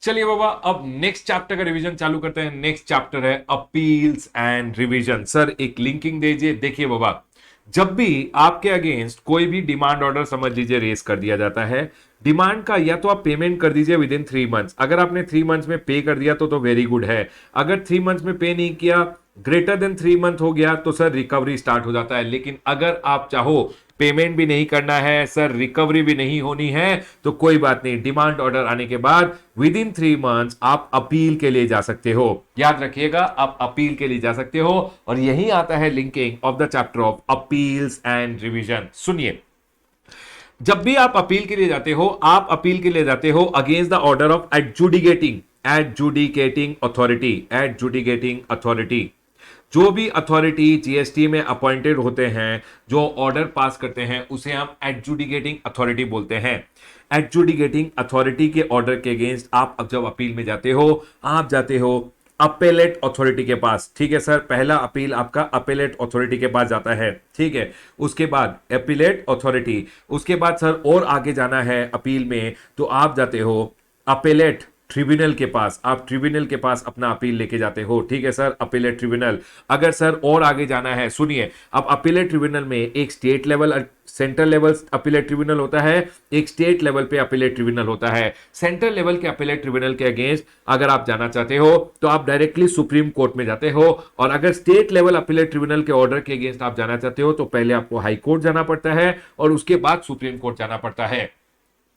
चलिए बाबा, अब next chapter का रिवीजन चालू करते हैं। नेक्स्ट चैप्टर है अपील्स एंड रिवीजन। सर एक लिंकिंग दीजिए। देखिए बाबा, जब भी आपके अगेंस्ट कोई भी डिमांड ऑर्डर समझ लीजिए रेस कर दिया जाता है, डिमांड का या तो आप पेमेंट कर दीजिए विद इन 3 मंथ्स। अगर आपने 3 मंथ्स में पे कर दिया तो वेरी गुड है। अगर 3 मंथ्स में पे नहीं किया, ग्रेटर देन 3 मंथ हो गया, तो सर रिकवरी स्टार्ट हो जाता है। लेकिन अगर आप चाहो पेमेंट भी नहीं करना है सर, रिकवरी भी नहीं होनी है, तो कोई बात नहीं, डिमांड ऑर्डर आने के बाद विद इन 3 मंथ्स आप अपील के लिए जा सकते हो। याद रखिएगा, आप अपील के लिए जा सकते हो। और यही आता है linking of the chapter of appeals and revision. सुनिए, जब भी आप अपील के लिए जाते हो, आप अपील के लिए जाते हो against the order of adjudicating authority. Adjudicating authority, जो भी अथॉरिटी जीएसटी में अपॉइंटेड होते हैं, जो ऑर्डर पास करते हैं, उसे हम एडजुडिकेटिंग अथॉरिटी बोलते हैं। एडजुडिकेटिंग अथॉरिटी के ऑर्डर के अगेंस्ट आप अब जब अपील में जाते हो, आप जाते हो अपेलेट अथॉरिटी के पास। ठीक है सर, पहला अपील आपका अपेलेट अथॉरिटी के पास जाता है। ठीक है, उसके बाद अपेलेट अथॉरिटी, उसके बाद सर और आगे जाना है अपील में, तो आप जाते हो अपेलेट ट्रिब्यूनल के पास। आप ट्रिब्यूनल के पास अपना अपील लेके जाते हो। ठीक है सर, अपीलेट ट्रिब्यूनल। अगर सर और आगे जाना है, सुनिए, अब अपीलेट ट्रिब्यूनल में एक state level, central level appellate tribunal होता है, एक स्टेट लेवल पे अपीलेट ट्रिब्यूनल होता है। सेंट्रल लेवल के अपीलेट ट्रिब्यूनल के अगेंस्ट अगर आप जाना चाहते हो तो आप डायरेक्टली सुप्रीम कोर्ट में जाते हो। और अगर स्टेट लेवल अपीलेट ट्रिब्यूनल के ऑर्डर के अगेंस्ट आप जाना चाहते हो तो पहले आपको हाई कोर्ट जाना पड़ता है और उसके बाद सुप्रीम कोर्ट जाना पड़ता है।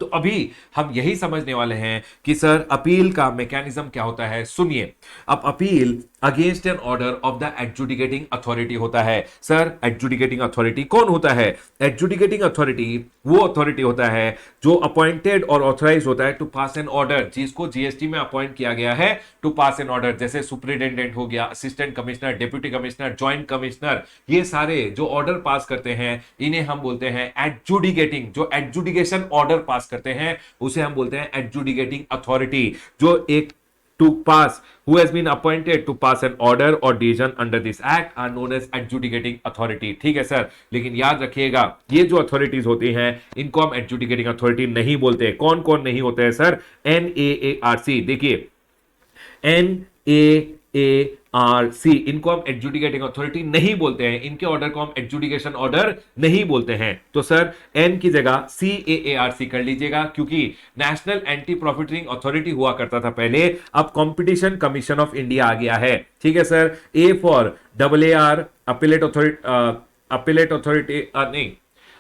तो अभी हम यही समझने वाले हैं कि सर अपील का मैकेनिज्म क्या होता है। सुनिए, अब appeal against an order of the adjudicating authority होता है। सर एडजुडिकेटिंग अथॉरिटी कौन होता है? एडजुडिकेटिंग अथॉरिटी वो अथॉरिटी होता है जो अपॉइंटेड और ऑथराइज होता है टू पास एन ऑर्डर, जिसको जीएसटी में अपॉइंट किया गया है टू पास एन ऑर्डर। जैसे सुपरिटेंडेंट हो गया, assistant commissioner, deputy commissioner, joint commissioner, ये सारे जो ऑर्डर पास करते हैं इन्हें हम बोलते हैं एडजुडिकेटिंग। जो एडजुडिकेशन ऑर्डर पास करते हैं उसे हम बोलते हैं एडजुडिकेटिंग अथॉरिटी। जो एक to pass, who has been appointed to pass an order or decision under this act are known as adjudicating authority। ठीक है सर, लेकिन याद रखिएगा ये जो अथॉरिटीज होती हैं इनको हम एडजुडिकेटिंग अथॉरिटी नहीं बोलते। कौन कौन नहीं होते हैं सर? NAARC, देखिए NAARC, इनको हम एडजुडिकेटिंग अथॉरिटी नहीं बोलते हैं, इनके ऑर्डर को हम एडजुडिकेशन ऑर्डर नहीं बोलते हैं। तो सर एन की जगह CAARC कर लीजिएगा, क्योंकि नेशनल एंटी प्रॉफिटरिंग अथॉरिटी हुआ करता था पहले, अब कंपटीशन कमीशन ऑफ इंडिया आ गया है। ठीक है sir, A for AAR, appellate authority नहीं,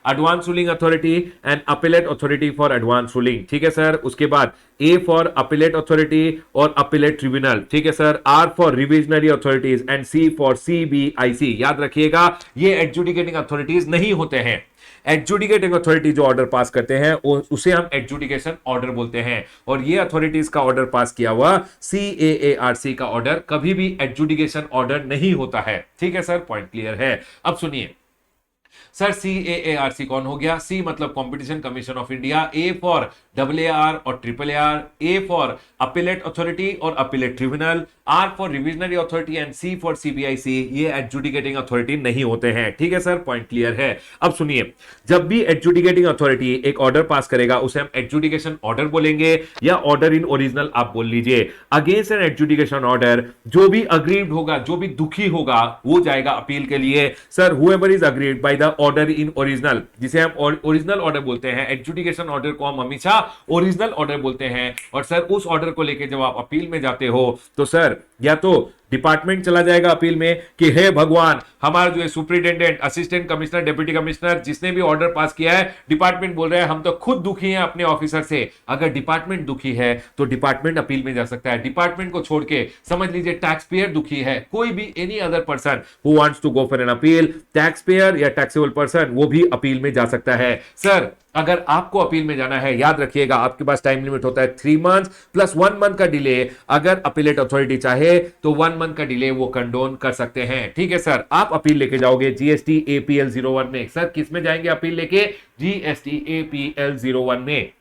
advance ruling authority and appellate authority for advance ruling. ठीक है सर, उसके बाद A फॉर अपीलेट अथॉरिटी और अपीलेट ट्रिब्यूनल। ठीक है sir, R for revisionary authorities and C for CBIC। याद रखिएगा ये एडजुडिकेटिंग अथॉरिटीज नहीं होते हैं। एडजुडिकेटिंग अथॉरिटी जो ऑर्डर पास करते हैं उसे हम एडजुडिकेशन ऑर्डर बोलते हैं। और ये अथॉरिटीज का ऑर्डर पास किया हुआ CAARC का ऑर्डर कभी भी एडजुडिकेशन ऑर्डर नहीं होता है। ठीक है सर, पॉइंट क्लियर है। अब सुनिए सर, CAARC कौन हो गया? C मतलब competition commission of India, A for AAR और AAR, A for appellate authority और appellate tribunal, R for revisionary authority and C for CBIC। ये एडजुडिकेटिंग अथॉरिटी नहीं होते हैं। ठीक है सर, पॉइंट क्लियर है। अब सुनिए, जब भी एडजुडिकेटिंग अथॉरिटी एक ऑर्डर पास करेगा उसे हम एडजुडिकेशन ऑर्डर बोलेंगे या ऑर्डर इन ओरिजिनल आप बोल लीजिए। अगेंस्ट एन एडजुडिकेशन ऑर्डर जो भी अग्रीव्ड होगा, जो भी दुखी होगा, वो जाएगा अपील के लिए। Sir whoever is aggrieved by the order in original, जिसे हम ओरिजिनल ऑर्डर बोलते हैं। एडजुडिकेशन ऑर्डर को हम हमेशा ओरिजिनल ऑर्डर बोलते हैं। और सर उस ऑर्डर को लेके जब आप अपील में जाते हो तो सर या तो डिपार्टमेंट चला जाएगा अपील में कि हे भगवान, हमारा जो है superintendent, assistant commissioner, deputy commissioner, जिसने भी ऑर्डर पास किया है, डिपार्टमेंट बोल रहे हैं हम तो खुद दुखी हैं अपने ऑफिसर से। अगर डिपार्टमेंट दुखी है तो डिपार्टमेंट अपील में जा सकता है। डिपार्टमेंट को छोड़ के समझ लीजिए टैक्स पेयर दुखी है, कोई भी any other person who wants to go for an appeal, tax payer या टैक्सेबल पर्सन, वो भी अपील में जा सकता है। सर अगर आपको अपील में जाना है, याद रखिएगा आपके पास टाइम लिमिट होता है 3 मंथ्स प्लस 1 मंथ का डिले। अगर अपीलेट अथॉरिटी चाहे तो 1 मंथ का डिले वो कंडोन कर सकते हैं। ठीक है सर, आप अपील लेके जाओगे GST APL 01 में। सर किस में जाएंगे अपील लेके? GST APL 01 में।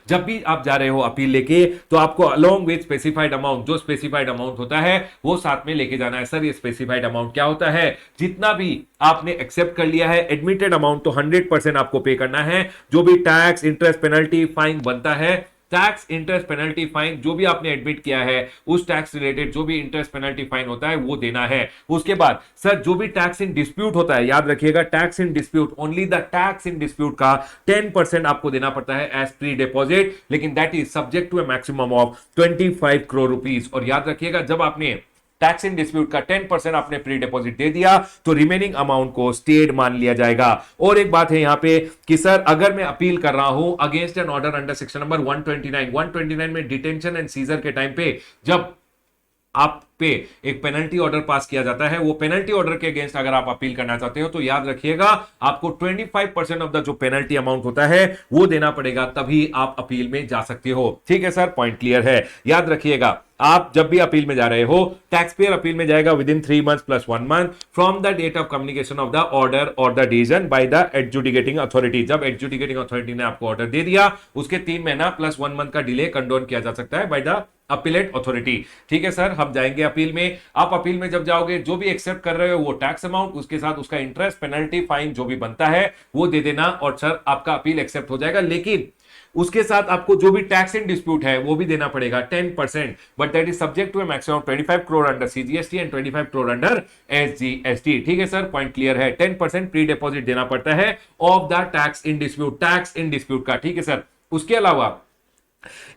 जब भी आप जा रहे हो अपील लेके तो आपको अलोंग विद स्पेसिफाइड अमाउंट, जो स्पेसिफाइड अमाउंट होता है वो साथ में लेके जाना है। सर ये स्पेसिफाइड अमाउंट क्या होता है? जितना भी आपने एक्सेप्ट कर लिया है एडमिटेड अमाउंट तो 100% आपको पे करना है। जो भी टैक्स, इंटरेस्ट, पेनल्टी, फाइन बनता है टैक्स इंटरेस्ट पेनल्टी फाइन जो भी आपने एडमिट किया है उस टैक्स रिलेटेड जो भी इंटरेस्ट पेनल्टी फाइन होता है वो देना है। उसके बाद सर जो भी टैक्स इन डिस्प्यूट होता है, याद रखिएगा tax in dispute, only the tax in dispute का 10% आपको देना पड़ता है एज प्री डिपॉजिट, लेकिन that is subject to a maximum of 25 crore rupees. और याद रखिएगा जब आपने टैक्स इन डिस्प्यूट का 10% आपने प्री डिपॉजिट दे दिया तो रिमेनिंग अमाउंट को स्टेड मान लिया जाएगा। और एक बात है यहां पे कि सर अगर मैं अपील कर रहा हूं against an order under section number 129 में डिटेंशन एंड सीजर के टाइम पे जब आप पे एक पेनल्टी ऑर्डर पास किया जाता है, वो पेनल्टी ऑर्डर के अगेंस्ट अगर आप अपील करना चाहते हो तो याद रखिएगा आपको 25% ऑफ द जो पेनल्टी अमाउंट होता है वो देना पड़ेगा, तभी आप अपील में जा सकते हो। ठीक है सर, पॉइंट क्लियर है। याद रखिएगा आप जब भी अपील में जा रहे हो टैक्स पेयर अपील में जाएगा within 3 months plus 1 month from the date of communication of the order और the decision by the adjudicating authority. जब एडजुडिकेटिंग अथॉरिटी ने आपको ऑर्डर दे दिया उसके 3 महीना प्लस 1 month का डिले कंडोन किया जा सकता है बाय द अपीलेट अथॉरिटी। ठीक है सर, हम जाएंगे अपील में। आप अपील में जब जाओगे जो भी एक्सेप्ट कर रहे हो वो टैक्स अमाउंट उसके साथ उसका इंटरेस्ट पेनल्टी फाइन जो भी बनता है वो दे देना और सर आपका अपील एक्सेप्ट हो जाएगा। लेकिन उसके साथ आपको जो भी टैक्स इन डिस्प्यूट है वो भी देना पड़ेगा 10%, but that is subject to a maximum 25 crore under CGST and 25 crore under SGST. ठीक है सर, पॉइंट क्लियर है। 10% प्री डिपॉजिट देना पड़ता है of the tax in dispute का। ठीक है सर, उसके अलावा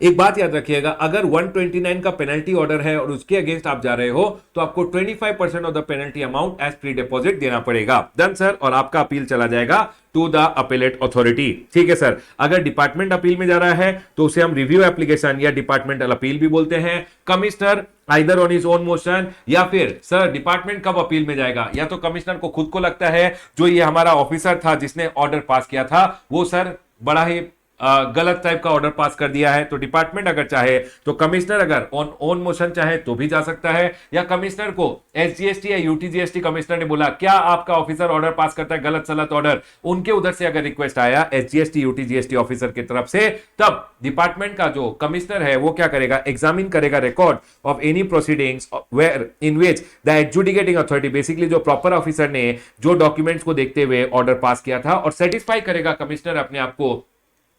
एक बात याद रखिएगा अगर 129 का पेनल्टी ऑर्डर है और उसके अगेंस्ट आप जा रहे हो तो आपको 25% of the penalty amount as pre deposit देना पड़ेगा। डन सर, और आपका अपील चला जाएगा टू द अपीलेट अथॉरिटी। ठीक है सर, अगर डिपार्टमेंट अपील में जा रहा है तो उसे हम रिव्यू एप्लीकेशन या डिपार्टमेंटल अपील भी बोलते हैं। Commissioner either on his own motion या फिर सर डिपार्टमेंट कब अपील में जाएगा, या तो कमिश्नर को खुद को लगता है जो ये हमारा ऑफिसर था जिसने ऑर्डर पास किया था वो सर बड़ा ही गलत टाइप का ऑर्डर पास कर दिया है, तो डिपार्टमेंट अगर चाहे तो कमिश्नर अगर ऑन ओन मोशन चाहे तो भी जा सकता है, या कमिश्नर को एसजीएसटी या यूटीजीएसटी कमिश्नर ने बोला क्या आपका ऑफिसर ऑर्डर पास करता है गलत सलत ऑर्डर, उनके उधर से अगर रिक्वेस्ट आया एसजीएसटी यूटीजीएसटी ऑफिसर की तरफ से, तब डिपार्टमेंट का जो कमिश्नर है वो क्या करेगा, एग्जामिन करेगा record of any proceedings where in which the adjudicating authority, basically जो प्रॉपर ऑफिसर ने जो डॉक्यूमेंट्स को देखते हुए ऑर्डर पास किया था, और सेटिस्फाई करेगा कमिश्नर अपने आप को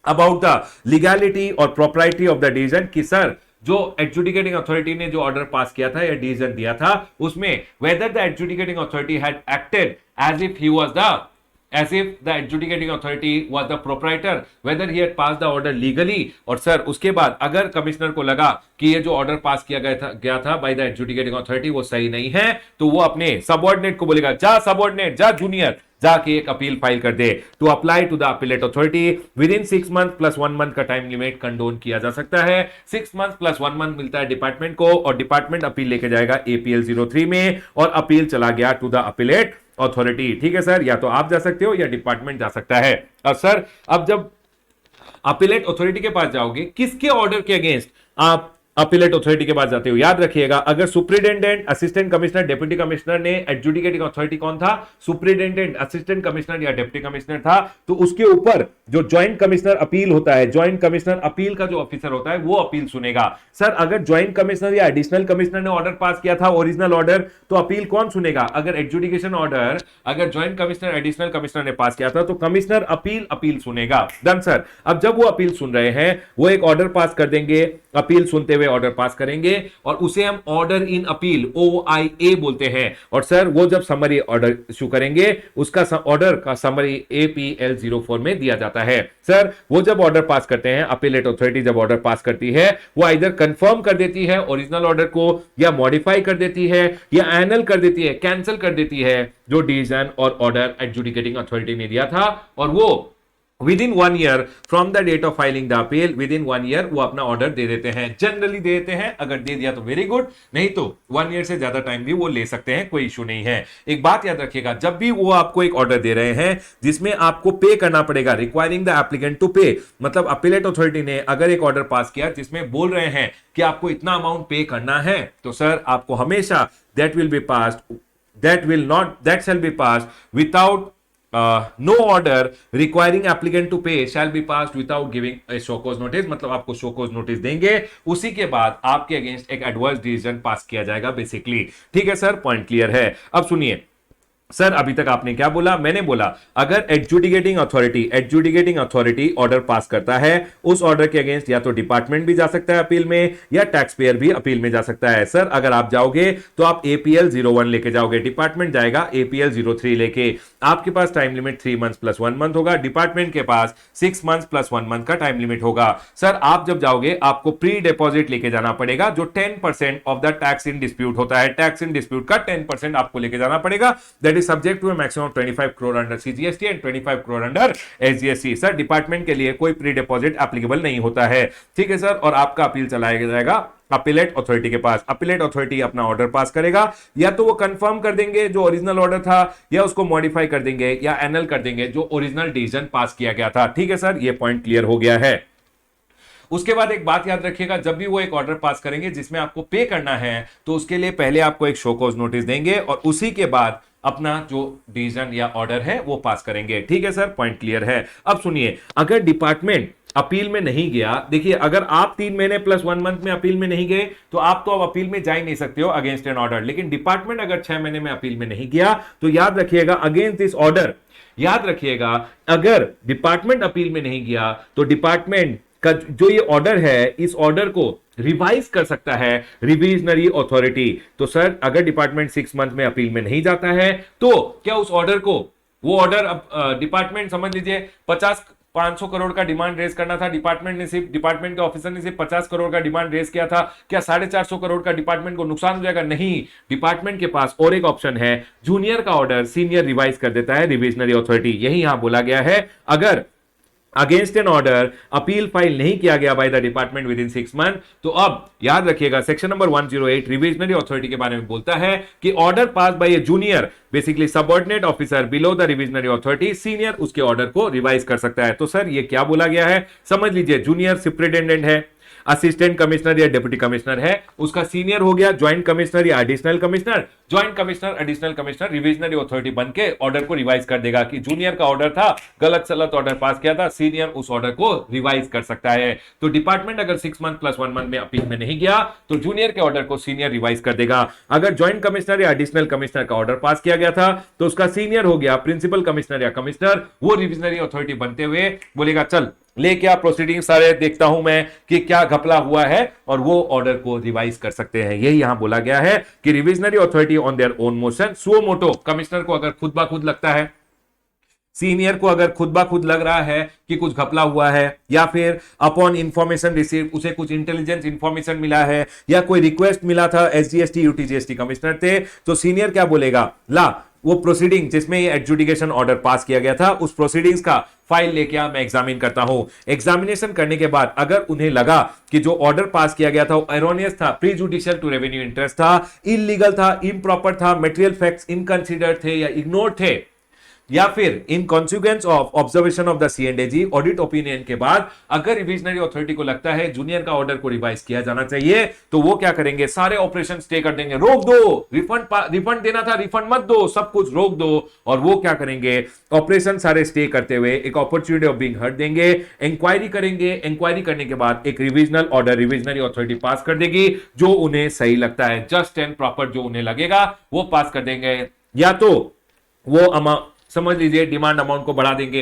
अबाउट द लीगैलिटी और प्रॉपर्टी ऑफ द डिसीजन कि सर जो एडजुडिकेटिंग अथॉरिटी ने जो ऑर्डर पास किया था या डिसीजन दिया था उसमें whether the adjudicating authority had acted as if he was the as if the adjudicating authority was the proprietor, whether he had passed the order legally। और sir उसके बाद अगर कमिश्नर को लगा कि ये जो ऑर्डर पास किया गया था बाय द एडजुडिकेटिंग अथॉरिटी वो सही नहीं है, तो वो अपने सबऑर्डिनेट को बोलेगा जा सबऑर्डिनेट जा जूनियर जाके एक अपील फाइल कर दे to apply to the appellate authority within 6 months plus 1 month का टाइम लिमिट कंडोन किया जा सकता है। 6 months प्लस 1 month मिलता है डिपार्टमेंट को और डिपार्टमेंट अपील लेके जाएगा एपीएल 03 में और अपील चला गया टू द अपीलेट अथॉरिटी। ठीक है सर, या तो आप जा सकते हो या डिपार्टमेंट जा सकता है। और सर अब जब अपीलेट अथॉरिटी के पास जाओगे किसके ऑर्डर के अगेंस्ट आप अपीलेट अथॉरिटी के पास जाते हो, याद रखिएगा अगर superintendent assistant commissioner deputy commissioner ने एडजुडिकेटिंग अथॉरिटी कौन था, सुप्रिटेंडेंट असिस्टेंट कमिश्नर या डेप्यूटी कमिश्नर था, तो उसके ऊपर जो ज्वाइंट कमिश्नर अपील होता है, ज्वाइंट कमिश्नर अपील का जो ऑफिसर होता है वो अपील सुनेगा। सर अगर ज्वाइंट कमिश्नर या एडिशनल कमिश्नर ने ऑर्डर पास किया था ओरिजिनल ऑर्डर, तो अपील कौन सुनेगा, अगर एडजुडिकेशन ऑर्डर अगर ज्वाइंट कमिश्नर एडिशनल कमिश्नर ने पास किया था तो कमिश्नर अपील सुनेगा। डन सर, अब जब वो अपील सुन रहे हैं वो एक ऑर्डर पास कर देंगे, अपील सुनते हुए ऑर्डर पास करेंगे और उसे हम ऑर्डर इन अपील OIA बोलते हैं। और सर वो जब समरी ऑर्डर इशू करेंगे उसका ऑर्डर का समरी APL 04 में दिया जाता है। सर वो जब ऑर्डर पास करते हैं अपीलेट अथॉरिटी जब ऑर्डर पास करती है वो आइदर कंफर्म कर देती है ओरिजिनल ऑर्डर को या मॉडिफाई कर देती है या एनल कर देती है, कैंसिल कर देती है जो डिसीजन और ऑर्डर एडजुडिकेटिंग अथॉरिटी ने दिया था, और वो within 1 year from the date of filing the appeal, within 1 year वो अपना ऑर्डर दे देते हैं, जनरली दे देते हैं, अगर दे दिया तो वेरी गुड, नहीं तो 1 year से ज्यादा टाइम भी वो ले सकते हैं, कोई इशू नहीं है। एक बात याद रखिएगा जब भी वो आपको एक ऑर्डर दे रहे हैं जिसमें आपको पे करना पड़ेगा, रिक्वायरिंग द एप्लीकेंट टू पे, मतलब अपीलेट अथॉरिटी ने अगर एक ऑर्डर पास किया जिसमें बोल रहे हैं कि आपको इतना अमाउंट पे करना है, तो सर आपको हमेशा that shall be passed without no order requiring applicant to pay shall be passed without giving a show cause notice, मतलब आपको शो कॉज नोटिस देंगे, उसी के बाद आपके अगेंस्ट एक एडवर्स डिसीजन पास किया जाएगा बेसिकली। ठीक है सर, पॉइंट क्लियर है। अब सुनिए सर अभी तक आपने क्या बोला? मैंने बोला अगर एडजुडिकेटिंग अथॉरिटी ऑर्डर पास करता है, उस ऑर्डर के अगेंस्ट या तो डिपार्टमेंट भी जा सकता है अपील में, या टैक्स पेयर भी अपील में जा सकता है। सर अगर आप जाओगे तो आप एपीएल 01 लेके जाओगे, डिपार्टमेंट जाएगा एपीएल 03 लेके। आपके पास time limit 3 months plus 1 month होगा, डिपार्टमेंट के पास 6 मंथ्स प्लस 1 मंथ का टाइम लिमिट होगा। सर आप जब जाओगे आपको प्री डिपॉजिट लेके जाना पड़ेगा, जो 10% of the tax in dispute होता है, टैक्स इन डिस्प्यूट का 10% आपको लेके जाना पड़ेगा। That is subject to a maximum of 25 crore under CGST and 25 crore under SGST। Sir department के लिए कोई प्री डिपॉजिट एप्लीकेबल नहीं होता है, ठीक है सर। और आपका अपील चलाया जाएगा अपीलेट अथॉरिटी के पास। अपीलेट अथॉरिटी अपना ऑर्डर पास करेगा, या तो वो कंफर्म कर देंगे जो ओरिजिनल ऑर्डर था, या उसको मॉडिफाई कर देंगे या एनल कर देंगे जो ओरिजिनल डिसीजन पास किया गया था, ठीक है सर। ये पॉइंट क्लियर हो गया है। उसके बाद एक बात याद रखिएगा, जब भी वो एक ऑर्डर पास करेंगे जिसमें आपको पे करना है, तो उसके लिए पहले आपको एक शो कॉज नोटिस देंगे और उसी के बाद अपना जो डिसीजन या ऑर्डर है वो पास करेंगे, ठीक है सर। पॉइंट क्लियर है। अब सुनिए, अगर डिपार्टमेंट अपील में नहीं गया, देखिए अगर आप 3 महीने प्लस 1 मंथ में अपील में नहीं गए तो आप तो अब अपील में जा ही नहीं सकते हो अगेंस्ट एन ऑर्डर। लेकिन डिपार्टमेंट अगर 6 महीने में अपील में नहीं गया तो याद रखिएगा अगेंस्ट दिस ऑर्डर, याद रखिएगा अगर डिपार्टमेंट अपील में नहीं गया तो डिपार्टमेंट का जो ये ऑर्डर है, इस ऑर्डर को रिवाइज कर सकता है रिविजनरी अथॉरिटी। तो सर अगर डिपार्टमेंट 6 मंथ में अपील में नहीं जाता है तो क्या उस ऑर्डर को, वो ऑर्डर अब डिपार्टमेंट समझ लीजिए 500 करोड़ का डिमांड रेज करना था, डिपार्टमेंट के ऑफिसर ने सिर्फ 50 करोड़ का डिमांड रेज किया था, क्या 450 करोड़ का डिपार्टमेंट को नुकसान हो जाएगा? नहीं, डिपार्टमेंट के पास और एक ऑप्शन है, जूनियर का ऑर्डर सीनियर रिवाइज कर देता है रिविजनरी अथॉरिटी। यही यहां बोला गया है, अगर against an order appeal file नहीं किया गया by the department with in 6 month, तो अब याद रखिएगा सेक्शन नंबर 108 रिविजनरी अथॉरिटी के बारे में बोलता है कि order pass by a junior basically subordinate officer below the revisionary authority, senior उसके ऑर्डर को रिवाइज कर सकता है। तो सर ये क्या बोला गया है समझ लीजिए, जूनियर सुपरिटेंडेंट है, असिस्टेंट कमिश्नर या डिप्टी कमिश्नर है, उसका सीनियर हो गया ज्वाइंट कमिश्नर या additional commissioner, joint commissioner additional commissioner revisionary authority बनके ऑर्डर को रिवाइज कर देगा कि जूनियर का ऑर्डर था, गलत सलत ऑर्डर पास किया था, सीनियर उस ऑर्डर को रिवाइज कर सकता है। तो डिपार्टमेंट अगर 6 मंथ प्लस 1 मंथ में अपील में नहीं गया तो जूनियर के ऑर्डर को सीनियर रिवाइज कर देगा। अगर ज्वाइंट कमिश्नर या एडिशनल कमिश्नर का ऑर्डर पास किया गया था तो उसका सीनियर हो गया प्रिंसिपल कमिश्नर या कमिश्नर, वो रिविजनरी अथॉरिटी बनते हुए बोलेगा चल ले क्या प्रोसीडिंग सारे देखता हूं मैं कि क्या घपला हुआ है, और वो ऑर्डर को रिवाइज कर सकते हैं। यही यहां बोला गया है कि revisionary authority on their own motion suo motu, commissioner को अगर खुद ब खुद लगता है, सीनियर को अगर खुद ब खुद लग रहा है कि कुछ घपला हुआ है, या फिर अपॉन इंफॉर्मेशन रिसीव उसे कुछ इंटेलिजेंस इंफॉर्मेशन मिला है, या कोई रिक्वेस्ट मिला था एसजीएसटी यूटीजीएसटी कमिश्नर थे, तो सीनियर क्या बोलेगा, ला वो प्रोसीडिंग जिसमें ये एडजुडिकेशन ऑर्डर पास किया गया था उस प्रोसीडिंग्स का फाइल लेके आ, मैं एग्जामिन करता हूं। एग्जामिनेशन करने के बाद अगर उन्हें लगा कि जो ऑर्डर पास किया गया था वो एरोनियस था, prejudicial to revenue interest था, इलीगल था, इम्प्रॉपर था, मटेरियल फैक्ट्स इनकंसीडर्ड थे या इग्नोर थे, या फिर in consequence of observation of the CNDG audit opinion के बाद अगर रिविजनरी अथॉरिटी को लगता है जूनियर का ऑर्डर को रिवाइज किया जाना चाहिए, तो वो क्या करेंगे, सारे ऑपरेशन स्टे कर देंगे, रोक दो, रिफंड देना था रिफंड मत दो, सब कुछ रोक दो, और वो क्या करेंगे, ऑपरेशन सारे स्टे करते हुए एक अपॉर्चुनिटी ऑफ बीइंग हर्ड देंगे, इंक्वायरी करेंगे, इंक्वायरी करने के बाद एक रिविजनल ऑर्डर रिविजनरी अथॉरिटी पास कर देगी जो उन्हें सही लगता है, जस्ट एंड प्रॉपर जो उन्हें लगेगा वो पास कर देंगे। या तो वो समझ लीजिए डिमांड अमाउंट को बढ़ा देंगे,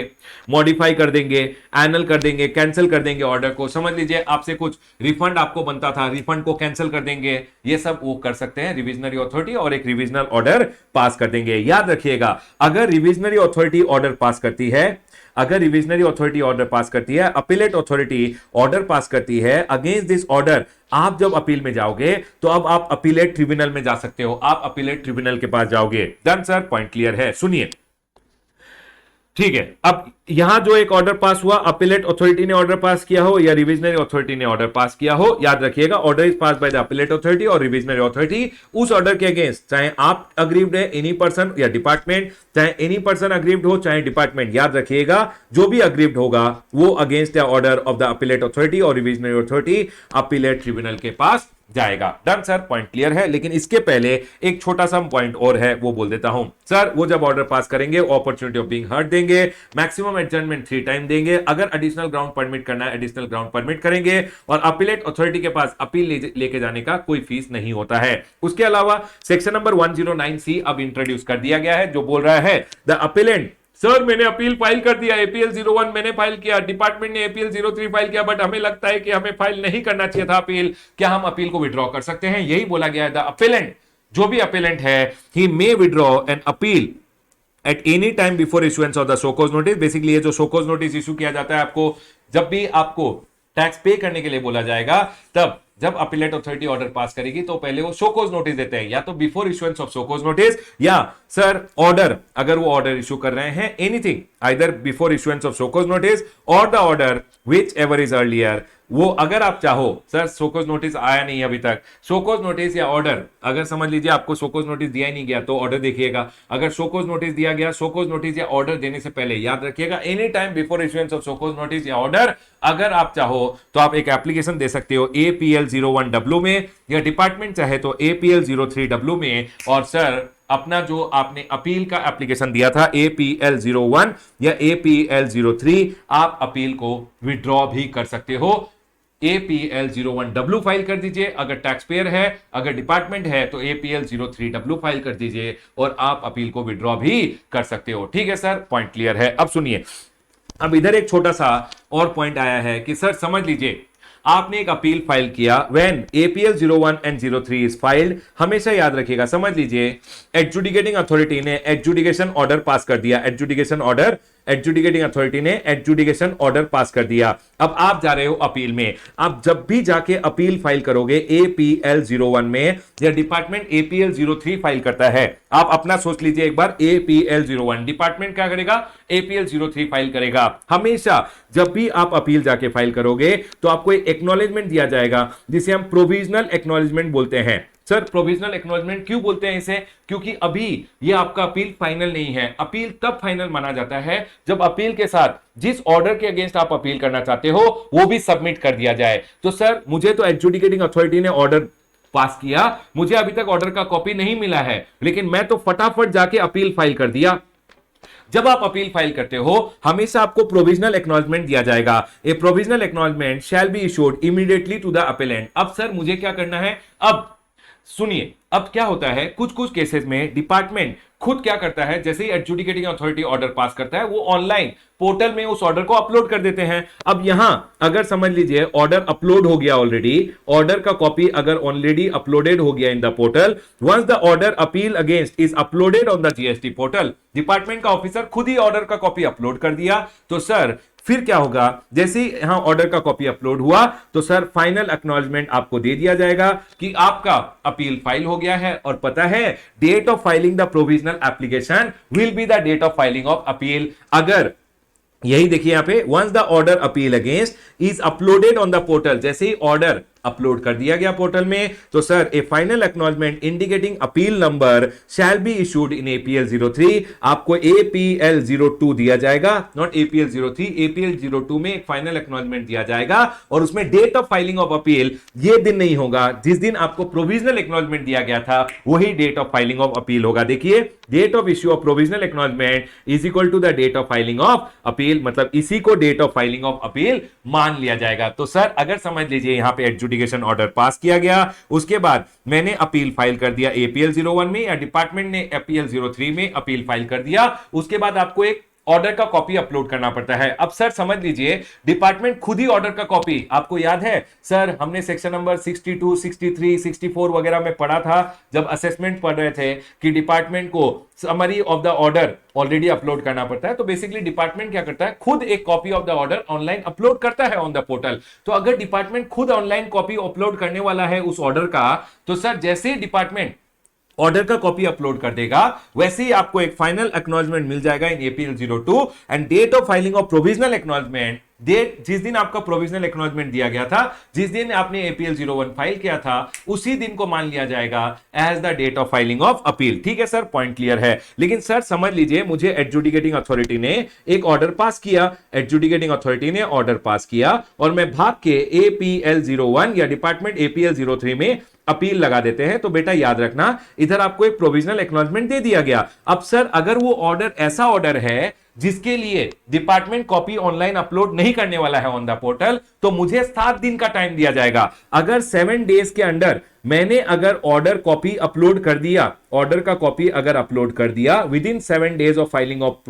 मॉडिफाई कर देंगे, एनल कर देंगे, कैंसिल कर देंगे ऑर्डर को, समझ लीजिए आपसे कुछ रिफंड आपको बनता था, रिफंड को कैंसिल कर देंगे, ये सब वो कर सकते हैं रिविजनरी अथॉरिटी, और एक रिविजनल ऑर्डर पास कर देंगे। याद रखिएगा अगर रिविजनरी अथॉरिटी ऑर्डर पास करती है, अगर रिविजनरी अथॉरिटी ऑर्डर पास करती है, अपीलेट अथॉरिटी ऑर्डर पास करती है, अगेंस्ट दिस ऑर्डर आप जब अपील में जाओगे तो अब आप अपीलेट ट्रिब्यूनल में जा सकते हो, आप अपीलेट ट्रिब्यूनल के पास जाओगे। डन सर, पॉइंट क्लियर है। सुनिए ठीक है, अब यहां जो एक ऑर्डर पास हुआ, अपीलेट अथॉरिटी ने ऑर्डर पास किया हो या रिविजनरी अथॉरिटी ने ऑर्डर पास किया हो, याद रखिएगा order is pass bye the appellate authority और रिविजनरी अथॉरिटी, उस ऑर्डर के अगेंस्ट चाहे आप अग्रीव्ड है एनी पर्सन या डिपार्टमेंट, चाहे एनी पर्सन अग्रीव्ड हो चाहे डिपार्टमेंट, याद रखिएगा जो भी अग्रीव्ड होगा वो against the order of the appellate authority और रिविजनरी अथॉरिटी अपीलेट ट्रिब्यूनल के पास जाएगा। डन सर, पॉइंट क्लियर है। लेकिन इसके पहले एक छोटा सा पॉइंट और है, वो बोल देता हूं सर। वो जब ऑर्डर पास करेंगे अपॉर्चुनिटी ऑफ बीइंग हर्ड देंगे, मैक्सिमम एडजर्नमेंट 3 टाइम देंगे, अगर एडिशनल ग्राउंड परमिट करना है एडिशनल ग्राउंड परमिट करेंगे, और अपीलेट अथॉरिटी के पास अपील लेके जाने का कोई फीस नहीं होता है। उसके अलावा सेक्शन नंबर 109C अब इंट्रोड्यूस कर दिया गया है, जो बोल रहा है द अपीलेंट, सर मैंने अपील फाइल कर दिया, एपीएल 01 मैंने फाइल किया, डिपार्टमेंट ने एपीएल 03 फाइल किया, बट हमें लगता है कि हमें फाइल नहीं करना चाहिए था अपील, क्या हम अपील को विड्रॉ कर सकते हैं? यही बोला गया है। द अपीलेंट, जो भी अपीलेंट है, he may withdraw an appeal at any time before issuance of the show cause notice. Basically ये जो शोकॉज नोटिस इशू किया जाता है आपको, जब भी आपको टैक्स पे करने के लिए बोला जाएगा, तब जब अपीलेट अथॉरिटी ऑर्डर पास करेगी तो पहले वो शोकॉज नोटिस देते हैं, या तो before issuance of show cause notice, या सर ऑर्डर, अगर वो ऑर्डर इशू कर रहे हैं, anything either before issuance of show cause notice और the order whichever is earlier. वो अगर आप चाहो, सर शोकॉज नोटिस आया नहीं अभी तक, शोकॉज नोटिस या ऑर्डर, अगर समझ लीजिए आपको शोकॉज नोटिस दिया ही नहीं गया तो ऑर्डर देखिएगा, अगर शोकॉज नोटिस दिया गया, शोकॉज नोटिस या ऑर्डर देने से पहले याद रखिएगा any time before issuance of show cause notice या ऑर्डर, अगर आप चाहो तो आप एक एप्लीकेशन दे सकते हो APL 01W में, या डिपार्टमेंट चाहे तो APL 03W में, और सर अपना जो आपने अपील का एप्लीकेशन दिया था APL 01 या APL 03, आप अपील को विड्रॉ भी कर सकते हो। APL 01W फाइल कर दीजिए अगर टैक्स पेयर है, अगर डिपार्टमेंट है तो APL 03W फाइल कर दीजिए और आप अपील को विड्रॉ भी कर सकते हो। ठीक है सर, पॉइंट क्लियर है। अब सुनिए, अब इधर एक छोटा सा और पॉइंट आया है कि सर समझ लीजिए आपने एक अपील फाइल किया, when APL 01 and 03 is filed, हमेशा याद रखिएगा, समझ लीजिए एडजुडिकेटिंग अथॉरिटी ने एडजुडिकेशन ऑर्डर पास कर दिया, एडजुडिकेशन ऑर्डर, एडजुडिकेटिंग अथॉरिटी ने एडजुडिकेशन ऑर्डर पास कर दिया। अब आप जा रहे हो अपील में, आप जब भी जाके अपील फाइल करोगे APL 01 में, या डिपार्टमेंट APL 03 फाइल करता है, आप अपना सोच लीजिए एक बार, APL 01, डिपार्टमेंट क्या करेगा, APL 03 फाइल करेगा। हमेशा जब भी आप अपील जाके फाइल करोगे तो आपको एक एक्नॉलेजमेंट दिया जाएगा, जिसे हम प्रोविजनल एक्नॉलेजमेंट बोलते हैं। सर प्रोविजनल एक्नॉलेजमेंट क्यों बोलते हैं इसे? क्योंकि अभी ये आपका अपील फाइनल नहीं है। अपील तब फाइनल माना जाता है जब अपील के साथ जिस ऑर्डर के अगेंस्ट आप अपील करना चाहते हो वो भी सबमिट कर दिया जाए। तो सर मुझे तो एडजुडिकेटिंग अथॉरिटी ने ऑर्डर पास किया, मुझे अभी तक ऑर्डर का कॉपी नहीं मिला है, लेकिन मैं तो फटाफट जाके अपील फाइल कर दिया। जब आप अपील फाइल करते हो हमेशा आपको प्रोविजनल एक्नॉलेजमेंट दिया जाएगा। A provisional acknowledgement shall be issued immediately to the appellant. अब सर मुझे क्या करना है? अब सुनिए, अब क्या होता है, कुछ कुछ केसेस में डिपार्टमेंट खुद क्या करता है, जैसे ही एडजुडिकेटिंग अथॉरिटी ऑर्डर पास करता है वो ऑनलाइन पोर्टल में उस ऑर्डर को अपलोड कर देते हैं। अब यहां अगर समझ लीजिए ऑर्डर अपलोड हो गया ऑलरेडी, ऑर्डर का कॉपी अगर ऑलरेडी अपलोडेड हो गया in the portal, once the order appeal against is uploaded on the GST portal, department का ऑफिसर खुद ही ऑर्डर का कॉपी अपलोड कर दिया, तो सर फिर क्या होगा, जैसे ही यहां ऑर्डर का कॉपी अपलोड हुआ तो सर फाइनल एक्नॉलेजमेंट आपको दे दिया जाएगा कि आपका अपील फाइल हो गया है। और पता है date of filing the provisional application will be the date of filing of appeal. अगर यही देखिए यहां पे, once the order appeal against is uploaded on the portal, जैसे ही ऑर्डर अपलोड कर दिया गया पोर्टल में, तो sir A final acknowledgement indicating appeal number shell be issued in APL 03, आपको APL 02 दिया जाएगा, नॉट APL 03, APL 02 में एक फाइनल एक्नॉलेजमेंट दिया जाएगा और उसमें date of filing of appeal ये दिन नहीं होगा जिस दिन आपको प्रोविजनल एक्नॉलेजमेंट दिया गया था, वही date of filing of appeal होगा। देखिए date of issue of provisional acknowledgement is equal to the date of filing of appeal, मतलब इसी को date of filing of appeal मान लिया जाएगा। तो सर अगर समझ लीजिए यहां पे एडजुडिकेशन ऑर्डर पास किया गया, उसके बाद मैंने अपील फाइल कर दिया APL 01 में, या डिपार्टमेंट ने APL 03 में अपील फाइल कर दिया, उसके बाद आपको एक ऑर्डर का कॉपी अपलोड करना पड़ता है। अब सर समझ लीजिए डिपार्टमेंट खुद ही ऑर्डर का कॉपी, आपको याद है सर हमने सेक्शन नंबर 62, 63, 64 वगैरह में पढ़ा था जब असेसमेंट पढ़ रहे थे कि डिपार्टमेंट को summary of the order already upload करना पड़ता है। तो बेसिकली डिपार्टमेंट क्या करता है, खुद एक copy of the order online upload करता है ऑन द पोर्टल। तो अगर डिपार्टमेंट खुद ऑनलाइन कॉपी अपलोड करने वाला है उस ऑर्डर का, तो सर जैसे ही डिपार्टमेंट ऑर्डर का कॉपी अपलोड कर देगा वैसे ही आपको एक फाइनल एक्नॉलेजमेंट मिल जाएगा in APL 02 and date of filing of provisional acknowledgement date जिस दिन आपका प्रोविजनल एक्नॉलेजमेंट दिया गया था, जिस दिन आपने एपीएल 01 फाइल किया था, उसी दिन को मान लिया जाएगा as the date of filing of appeal. ठीक है सर, पॉइंट क्लियर है। लेकिन सर समझ लीजिए, मुझे एडजुडिकेटिंग अथॉरिटी ने एक ऑर्डर पास किया, एडजुडिकेटिंग अथॉरिटी ने ऑर्डर पास किया और मैं भाग के एपीएल 01 या डिपार्टमेंट एपीएल 03 में अपील लगा देते हैं। तो बेटा याद रखना, इधर आपको एक प्रोविजनल एक्नॉलेजमेंट दे दिया गया। अब सर अगर वो ऑर्डर ऐसा ऑर्डर है जिसके लिए डिपार्टमेंट कॉपी ऑनलाइन अपलोड नहीं करने वाला है ऑन द पोर्टल, तो मुझे 7 दिन का टाइम दिया जाएगा। अगर 7 डेज के अंदर मैंने अगर ऑर्डर कॉपी अपलोड कर दिया, ऑर्डर का कॉपी अगर अपलोड कर दिया with in 7 days of filing of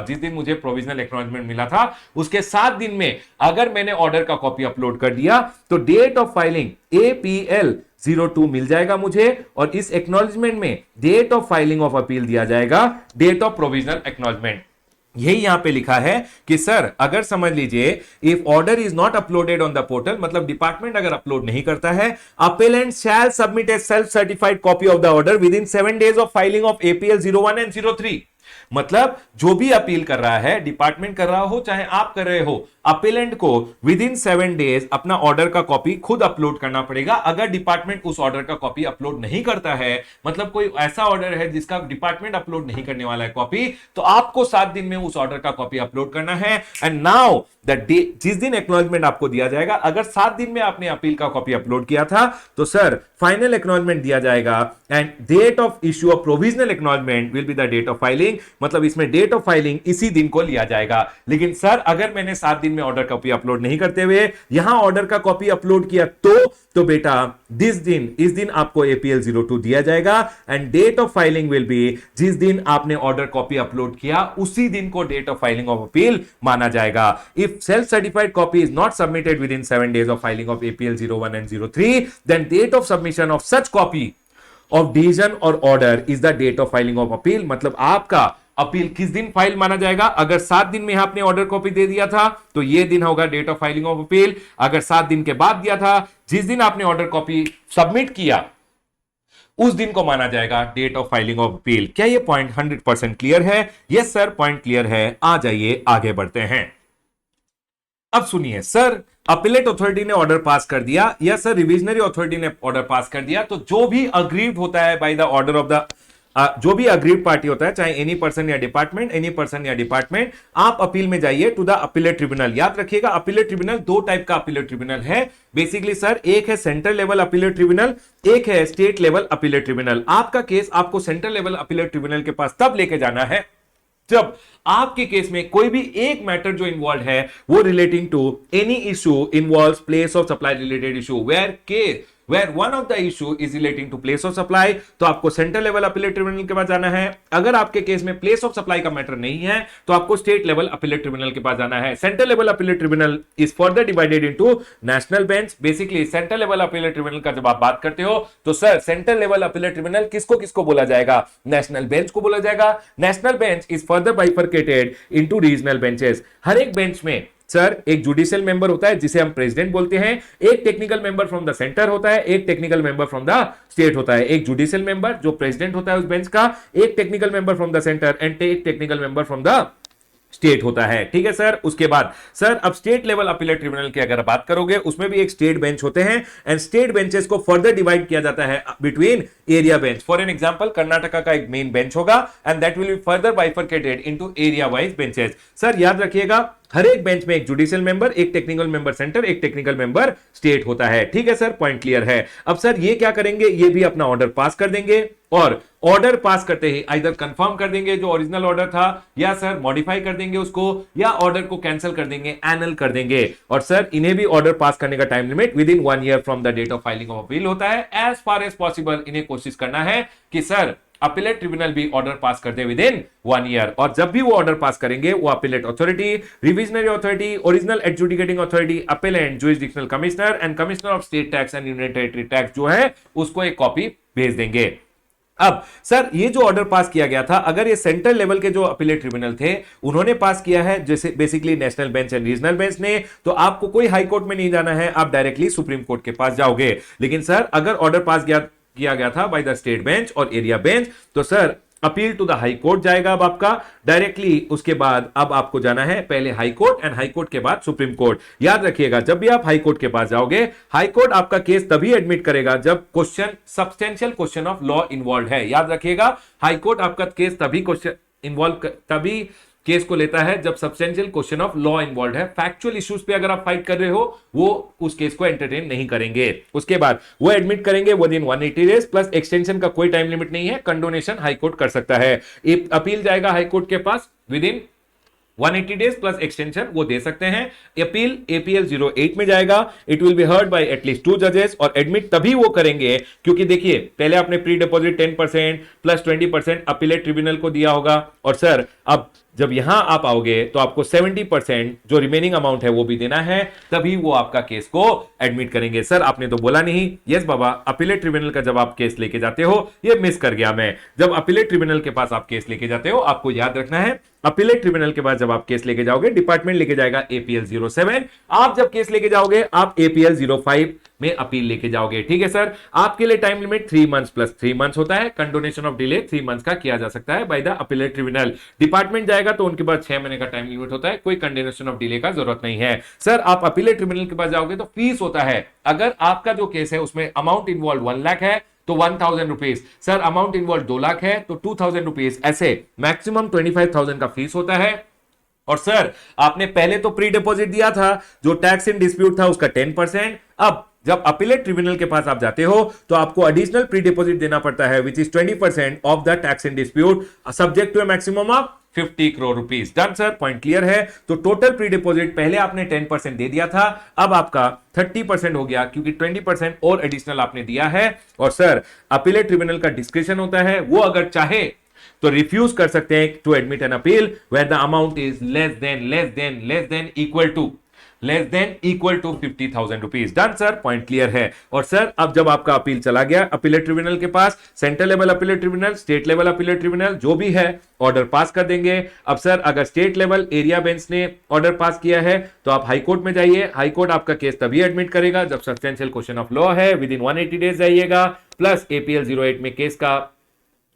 जिस दिन मुझे प्रोविजनल एक्नॉलेजमेंट मिला था उसके 7 दिन में अगर मैंने ऑर्डर का कॉपी अपलोड कर दिया, तो डेट ऑफ फाइलिंग APL 02 मिल जाएगा मुझे, और इस एक्नॉलेजमेंट में date of filing of appeal दिया जाएगा डेट ऑफ प्रोविजनल एक्नॉलेजमेंट। यही यहां पे लिखा है कि सर अगर समझ लीजिए, if order is not uploaded on the portal, मतलब डिपार्टमेंट अगर अपलोड नहीं करता है, appellant shall submit a self certified copy of the order within 7 days of filing of APL 01 and 03। मतलब जो भी अपील कर रहा है, डिपार्टमेंट कर रहा हो चाहे आप कर रहे हो, अपीलेंट को विद इन 7 डेज अपना ऑर्डर का कॉपी खुद अपलोड करना पड़ेगा। अगर डिपार्टमेंट उस ऑर्डर का कॉपी अपलोड नहीं करता है, मतलब कोई ऐसा ऑर्डर है जिसका डिपार्टमेंट अपलोड नहीं करने वाला है कॉपी, तो आपको 7 दिन में उस ऑर्डर का कॉपी अपलोड करना है। एंड नाउ द डे, जिस दिन एक्नॉलेजमेंट आपको दिया जाएगा, अगर 7 दिन में आपने अपील का कॉपी अपलोड किया था, तो सर फाइनल एक्नॉलेजमेंट दिया जाएगा and date of issue of provisional acknowledgement will be the date of filing. मतलब इसमें डेट ऑफ फाइलिंग इसी दिन को लिया जाएगा। लेकिन सर अगर मैंने 7 दिन में ऑर्डर कॉपी अपलोड नहीं करते हुए यहां ऑर्डर का कॉपी अपलोड किया, तो बेटा इस दिन आपको APL 02 दिया जाएगा and date of filing will be, जिस दिन आपने ऑर्डर कॉपी अपलोड किया उसी दिन को date of filing of appeal माना जाएगा। If self certified copy is not submitted within 7 days of filing of APL 01 and 03, then date of submission of such copy of decision और order is the date of filing of appeal. मतलब आपका appeal किस दिन file माना जाएगा? अगर 7 दिन में आपने ऑर्डर कॉपी दे दिया था तो यह दिन होगा date of filing of appeal. अगर 7 दिन के बाद दिया था, जिस दिन आपने ऑर्डर कॉपी सबमिट किया उस दिन को माना जाएगा date of filing of appeal. क्या यह पॉइंट 100% क्लियर है? यस सर, पॉइंट क्लियर है। आ जाइए आगे बढ़ते हैं। अब सुनिए सर, अपीलेट अथॉरिटी ने ऑर्डर पास कर दिया या सर रिविजनरी अथॉरिटी ने ऑर्डर पास कर दिया, तो जो भी अग्रीव्ड होता है by the order of the जो भी अग्रीव्ड पार्टी होता है, चाहे एनी पर्सन या डिपार्टमेंट, आप अपील में जाइए टू द अपीलेट ट्रिब्यूनल। याद रखिएगा, अपीलेट ट्रिब्यूनल 2 टाइप का अपीलेट ट्रिब्यूनल है बेसिकली सर। एक है सेंट्रल लेवल अपीलेट ट्रिब्यूनल, एक है स्टेट लेवल अपीलेट ट्रिब्यूनल। आपका केस आपको सेंट्रल लेवल अपीलेट ट्रिब्यूनल के पास तब लेके जाना है जब आपके केस में कोई भी एक मैटर जो इन्वॉल्व है वो relating to any issue involves place of supply related issue, where one of the issue is relating to place of supply, तो आपको सेंट्रल लेवल अपीलेट ट्रिब्यूनल के पास जाना है। अगर आपके केस में प्लेस ऑफ सप्लाई का मैटर नहीं है तो आपको स्टेट लेवल अपीलेट ट्रिब्यूनल के पास जाना है। Central level appellate tribunal is further divided into national bench. Basically central level appellate tribunal का जब आप बात करते हो तो sir central level appellate tribunal किसको किसको बोला जाएगा? नेशनल बेंच को बोला जाएगा। National bench is further bifurcated into regional benches. हर एक बेंच में सर एक जुडिशियल मेंबर होता है जिसे हम प्रेसिडेंट बोलते हैं, एक technical member from the centre होता है, एक technical member from the state होता है। एक जुडिशियल मेंबर जो प्रेसिडेंट होता है उस बेंच का, एक technical member from the centre and एक technical member from the state होता है। ठीक है सर। उसके बाद सर अब स्टेट लेवल अपीलेट ट्रिब्यूनल की अगर बात करोगे उसमें भी एक स्टेट बेंच होते हैं एंड स्टेट बेंचेस को फर्दर डिवाइड किया जाता है between area bench. For an example, Karnataka का एक मेन बेंच होगा and that will be further bifurcated into area wise benches. Sir याद रखिएगा, हर एक बेंच में एक जुडिशियल मेंबर, एक टेक्निकल मेंबर सेंटर, एक टेक्निकल मेंबर स्टेट होता है। ठीक है सर, पॉइंट क्लियर है। अब सर ये क्या करेंगे? ये भी अपना ऑर्डर पास कर देंगे और ऑर्डर पास करते ही आइदर कंफर्म कर देंगे जो ओरिजिनल ऑर्डर था, या सर मॉडिफाई कर देंगे उसको, या ऑर्डर को कैंसिल कर देंगे, एनल कर देंगे। और सर इन्हें भी ऑर्डर पास करने का time limit within 1 year from the date of filing of appeal होता है। एज फार एज पॉसिबल इन्हें कोशिश करना है कि सर अपीलेट ट्रिब्यूनल भी ऑर्डर पास कर दे विद इन 1 ईयर। और जब भी वो ऑर्डर पास करेंगे वो appellate authority, revisionary authority, original adjudicating authority, appellate, jurisdictional commissioner and commissioner of state tax and union territory tax जो है उसको एक कॉपी भेज देंगे। अब सर ये जो ऑर्डर पास किया गया था, अगर ये सेंट्रल लेवल के जो अपीलेट ट्रिब्यूनल थे उन्होंने पास किया है, जैसे basically national bench and regional bench ने, तो आपको कोई हाई कोर्ट में नहीं जाना है, आप डायरेक्टली सुप्रीम कोर्ट के पास जाओगे। लेकिन सर अगर ऑर्डर पास किया गया था बाय द स्टेट बेंच और एरिया बेंच, तो sir appeal to the high court जाएगा अब आपका डायरेक्टली। उसके बाद अब आपको जाना है पहले high court and high court के बाद सुप्रीम कोर्ट। याद रखिएगा जब भी आप हाई कोर्ट के पास जाओगे, हाई कोर्ट आपका केस तभी एडमिट करेगा जब question substantial question of law involve है। याद रखिएगा हाई कोर्ट आपका केस तभी क्वेश्चन इन्वॉल्व तभी केस को लेता है जब substantial question of law involve है। फैक्चुअल इश्यूज पे अगर आप फाइट कर रहे हो वो उस केस को एंटरटेन नहीं करेंगे। उसके बाद वो एडमिट करेंगे with in 180 days plus extension का कोई टाइम लिमिट नहीं है। कंडोनेशन हाई कोर्ट कर सकता है। अपील जाएगा हाई कोर्ट के पास within 180 days plus extension वो दे सकते हैं। अपील APL 08 में जाएगा। It will be heard by at least 2 जजेस और एडमिट तभी वो करेंगे क्योंकि देखिए पहले आपने pre deposit 10% plus 20% appellate tribunal को दिया होगा और सर अब जब यहां आप आओगे तो आपको 70% जो रिमेनिंग अमाउंट है वो भी देना है, तभी वो आपका केस को एडमिट करेंगे। सर आपने तो बोला नहीं। यस बाबा, अपीलेट ट्रिब्यूनल का जब आप केस लेके जाते हो, ये मिस कर गया मैं, जब अपीलेट ट्रिब्यूनल के पास आप केस लेके जाते हो आपको याद रखना है अपीलेट ट्रिब्यूनल के बाद जब आप केस लेके जाओगे डिपार्टमेंट लेके जाएगा APL 07। आप जब केस लेके जाओगे आप APL 05 में अपील लेके जाओगे। ठीक है सर, आपके लिए time limit 3 months plus 3 months होता है। कंडोनेशन ऑफ डिले 3 मंथ्स का किया जा सकता है by the appellate tribunal. Department जाएगा तो उनके पास 6 महीने का टाइम लिमिट होता है, कोई कंडोनेशन ऑफ डिले का जरूरत नहीं है। सर आप अपीलेट ट्रिब्यूनल के पास जाओगे तो फीस होता है। अगर आपका जो केस है उसमें अमाउंट इन्वॉल्व 1 लाख है तो 1000 rupees, sir amount involve 2 lakh है तो 2000 रुपीज, ऐसे मैक्सिमम 25,000 का फीस होता है। और सर आपने पहले तो प्री डिपॉजिट दिया था जो टैक्स इन डिस्प्यूट था उसका 10%। अब जब अपीलेट ट्रिब्यूनल के पास आप जाते हो तो आपको एडिशनल प्री डिपॉजिट देना पड़ता है which is 20% of the tax in dispute subject to a maximum of 50 crore rupees. Done sir, point clear है। तो टोटल प्री डिपॉजिट पहले आपने 10% दे दिया था, अब आपका 30% हो गया क्योंकि 20% और एडिशनल आपने दिया है। और सर अपीलेट ट्रिब्यूनल का डिस्क्रिप्शन होता है, वो अगर चाहे तो रिफ्यूज कर सकते हैं to admit an appeal where the amount is less than equal to 50,000 rupees. Done sir, point clear है। और सर अब जब आपका अपील चला गया अपीलेट ट्रिब्यूनल के पास, central level appellate tribunal, state level appellate tribunal जो भी है ऑर्डर पास कर देंगे। अब सर अगर स्टेट लेवल एरिया बेंच ने ऑर्डर पास किया है तो आप हाई कोर्ट में जाइए। हाई कोर्ट आपका केस तभी एडमिट करेगा जब सब्सटेंशियल क्वेश्चन ऑफ लॉ है, विद इन 180 डेज जाइएगा प्लस APL 08 में केस का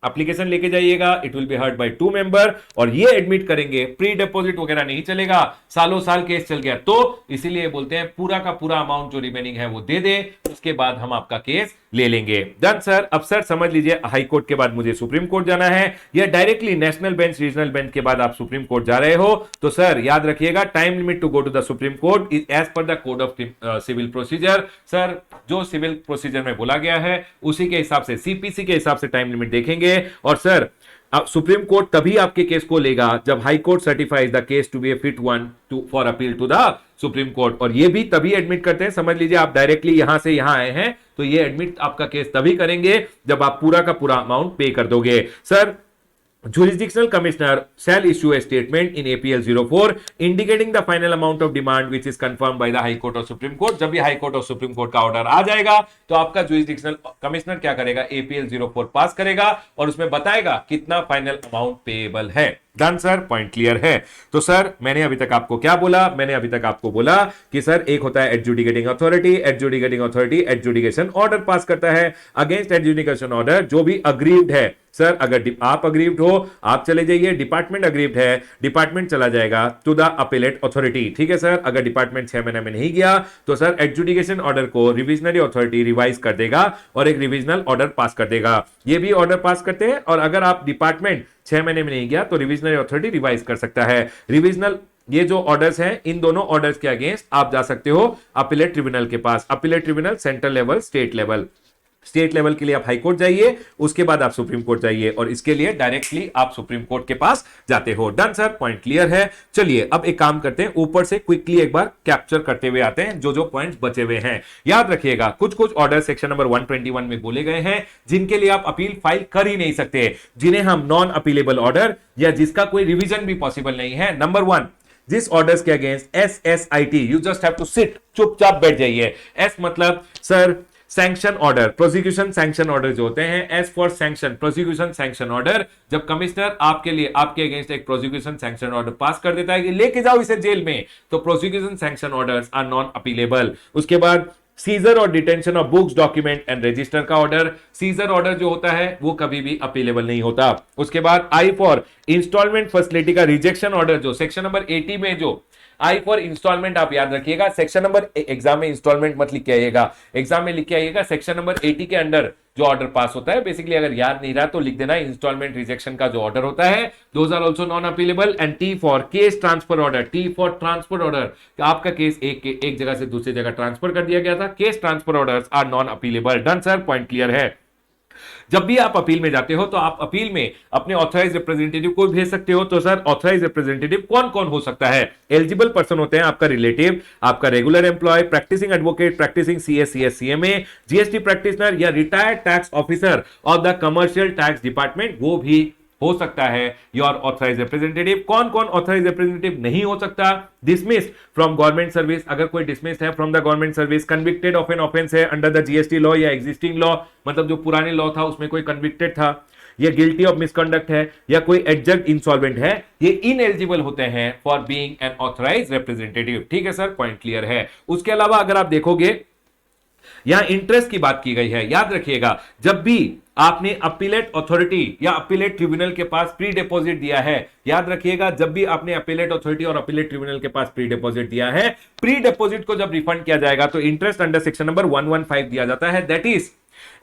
एप्लीकेशन लेके जाइएगा। It will be heard bye 2 member और ये एडमिट करेंगे। प्री डिपॉजिट वगैरह नहीं चलेगा, सालों साल केस चल गया तो इसीलिए बोलते हैं पूरा का पूरा अमाउंट जो रिमेनिंग है वो दे दे, उसके बाद हम आपका केस ले लेंगे। Done sir. अब सर समझ लीजिए हाई कोर्ट के बाद मुझे सुप्रीम कोर्ट जाना है या directly national bench regional bench के बाद आप सुप्रीम कोर्ट जा रहे हो तो सर याद रखिएगा time limit to go to the supreme court is as per the code of civil procedure. Sir जो सिविल प्रोसीजर में बोला गया है उसी के हिसाब से CPC के हिसाब से टाइम लिमिट देखेंगे। और सर अब सुप्रीम कोर्ट तभी आपके केस को लेगा जब high court certifies the case to be a fit one for appeal to the supreme court. और ये भी तभी एडमिट करते हैं, समझ लीजिए आप डायरेक्टली यहां से यहां आए हैं तो ये एडमिट आपका केस तभी करेंगे जब आप पूरा का पूरा अमाउंट पे कर दोगे। Sir jurisdictional commissioner shall issue a statement in APL 04 indicating the final amount of demand which is confirmed by the High Court or Supreme Court। जब भी हाई कोर्ट और सुप्रीम कोर्ट का ऑर्डर आ जाएगा तो आपका jurisdictional कमिश्नर क्या करेगा, APL 04 पास करेगा और उसमें बताएगा कितना फाइनल अमाउंट पेएबल है। डन सर, पॉइंट क्लियर है। तो सर मैंने अभी तक आपको क्या बोला, मैंने अभी तक आपको बोला कि सर एक होता है adjudicating authority. Adjudicating authority adjudication order pass करता है। अगेंस्ट एडजुडिकेशन ऑर्डर जो भी अग्रीव्ड है, सर अगर आप अग्रीव्ड हो आप चले जाइए, डिपार्टमेंट अग्रीव्ड है डिपार्टमेंट चला जाएगा टू द अपीलेट अथॉरिटी। ठीक है सर, अगर डिपार्टमेंट 6 महीने में नहीं गया तो सर एडजुडिकेशन ऑर्डर को रिविजनरी अथॉरिटी रिवाइज कर देगा और एक रिविजनल ऑर्डर पास कर देगा। ये भी ऑर्डर पास करते हैं और अगर आप डिपार्टमेंट 6 महीने में नहीं गया तो रिविजनरी अथॉरिटी रिवाइज कर सकता है। रिविजनल ये जो ऑर्डर्स हैं इन दोनों ऑर्डर्स के अगेंस्ट आप जा सकते हो अपीलेट ट्रिब्यूनल के पास। Appellate tribunal central level, state level. State level के लिए आप हाई कोर्ट जाइए, उसके बाद आप सुप्रीम कोर्ट जाइए और इसके लिए डायरेक्टली आप सुप्रीम कोर्ट के पास जाते हो। डन सर, पॉइंट क्लियर है। चलिए अब एक काम करते हैं, ऊपर से क्विकली एक बार कैप्चर करते हुए आते हैं जो जो पॉइंट्स बचे हुए हैं। याद रखिएगा कुछ कुछ ऑर्डर सेक्शन नंबर 121 में बोले गए हैं जिनके लिए आप अपील फाइल कर ही नहीं सकते, जिन्हें हम नॉन अपीलेबल ऑर्डर या जिसका कोई रिविजन भी पॉसिबल नहीं है। नंबर 1, जिस ऑर्डर्स के against SSIT you just have to sit, चुपचाप बैठ जाइए। एस मतलब sir sanction order, prosecution sanction order जो होते हैं, S for sanction, prosecution sanction order. जब कमिश्नर आपके लिए आपके अगेंस्ट एक प्रोसिक्यूशन सैंक्शन ऑर्डर पास कर देता है कि लेके जाओ इसे जेल में, तो prosecution sanction orders are non appealable. उसके बाद सीजर और detention of books, document and register का ऑर्डर। सीजर ऑर्डर जो होता है वो कभी भी अपीलेबल नहीं होता। उसके बाद आई फॉर इंस्टॉलमेंट फैसिलिटी का रिजेक्शन ऑर्डर, जो सेक्शन नंबर 80 में जो आई फॉर इंस्टॉलमेंट, आप याद रखिएगा सेक्शन नंबर, एग्जाम में इंस्टॉलमेंट मत लिख के आइएगा, एग्जाम में लिख के आइएगा सेक्शन नंबर 80 के अंडर जो ऑर्डर पास होता है। बेसिकली अगर याद नहीं रहा तो लिख देना, इंस्टॉलमेंट रिजेक्शन का जो ऑर्डर होता है those are also non appealable. And T for case transfer order, T for transfer order, आपका केस एक जगह से दूसरी जगह ट्रांसफर कर दिया गया था, case transfer orders are non appealable. Done sir, point clear है। जब भी आप अपील में जाते हो तो आप अपील में अपने ऑथराइज रिप्रेजेंटेटिव को भेज सकते हो। तो सर ऑथराइज रिप्रेजेंटेटिव कौन कौन हो सकता है? एलिजिबल पर्सन होते हैं आपका रिलेटिव, आपका regular employee, practising advocate, practising CS, CS, CMA, GST practitioner या retired tax officer of the commercial tax department, वो भी हो सकता है योर ऑथराइज रिप्रेजेंटेटिव। कौन कौन ऑथराइज रिप्रेजेंटेटिव नहीं हो सकता? डिसमिस फ्रॉम गवर्नमेंट सर्विस, अगर कोई डिसमिस है from the government service, convicted of an offence है अंडर द जीएसटी लॉ या एग्जिस्टिंग लॉ, मतलब जो पुराने लॉ था उसमें कोई कन्विक्टेड था, या गिल्टी ऑफ मिसकंडक्ट है, या कोई एडजक्ट इंसॉल्वेंट है, ये इनएलिजिबल होते हैं for being an authorise representative. ठीक है सर, पॉइंट क्लियर है। उसके अलावा अगर आप देखोगे यहां इंटरेस्ट की बात की गई है, याद रखिएगा जब भी आपने अपीलेट अथॉरिटी या अपीलेट ट्रिब्यूनल के पास प्री डिपॉजिट दिया है, याद रखिएगा जब भी आपने अपीलेट अथॉरिटी और अपीलेट ट्रिब्यूनल के पास प्री डिपॉजिट दिया है, प्री डिपॉजिट को जब रिफंड किया जाएगा तो इंटरेस्ट अंडर सेक्शन नंबर 115 दिया जाता है, that is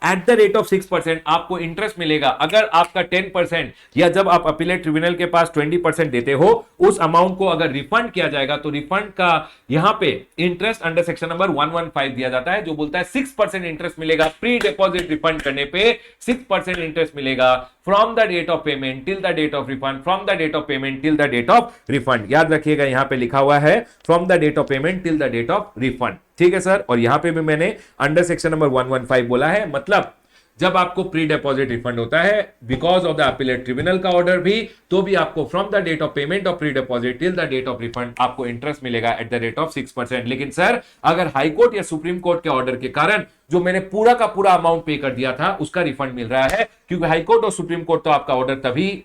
eight the rate of 6% आपको इंटरेस्ट मिलेगा। अगर आपका 10% या जब आप अपीलेट ट्रिब्यूनल के पास 20% देते हो, उस अमाउंट को अगर रिफंड किया जाएगा तो रिफंड का यहां पे इंटरेस्ट अंडर सेक्शन नंबर 115 दिया जाता है, जो बोलता है 6% इंटरेस्ट मिलेगा प्री डिपॉजिट रिफंड करने पे, 6% इंटरेस्ट मिलेगा from the date of payment till the date of refund, from the date of payment till the date of refund. याद रखिएगा यहां पे लिखा हुआ है from the date of payment till the date of refund. ठीक है सर, और यहां पे भी मैंने अंडर सेक्शन नंबर 115 बोला है, मतलब जब आपको प्री डिपॉजिट रिफंड होता है because of the appellate tribunal का ऑर्डर भी, तो भी आपको from the date of payment of pre deposit till the date of refund आपको इंटरेस्ट मिलेगा एट द रेट ऑफ 6%। लेकिन सर अगर हाई कोर्ट या सुप्रीम कोर्ट के ऑर्डर के कारण जो मैंने पूरा का पूरा अमाउंट पे कर दिया था उसका रिफंड मिल रहा है, क्योंकि हाई कोर्ट और सुप्रीम कोर्ट तो आपका ऑर्डर तभी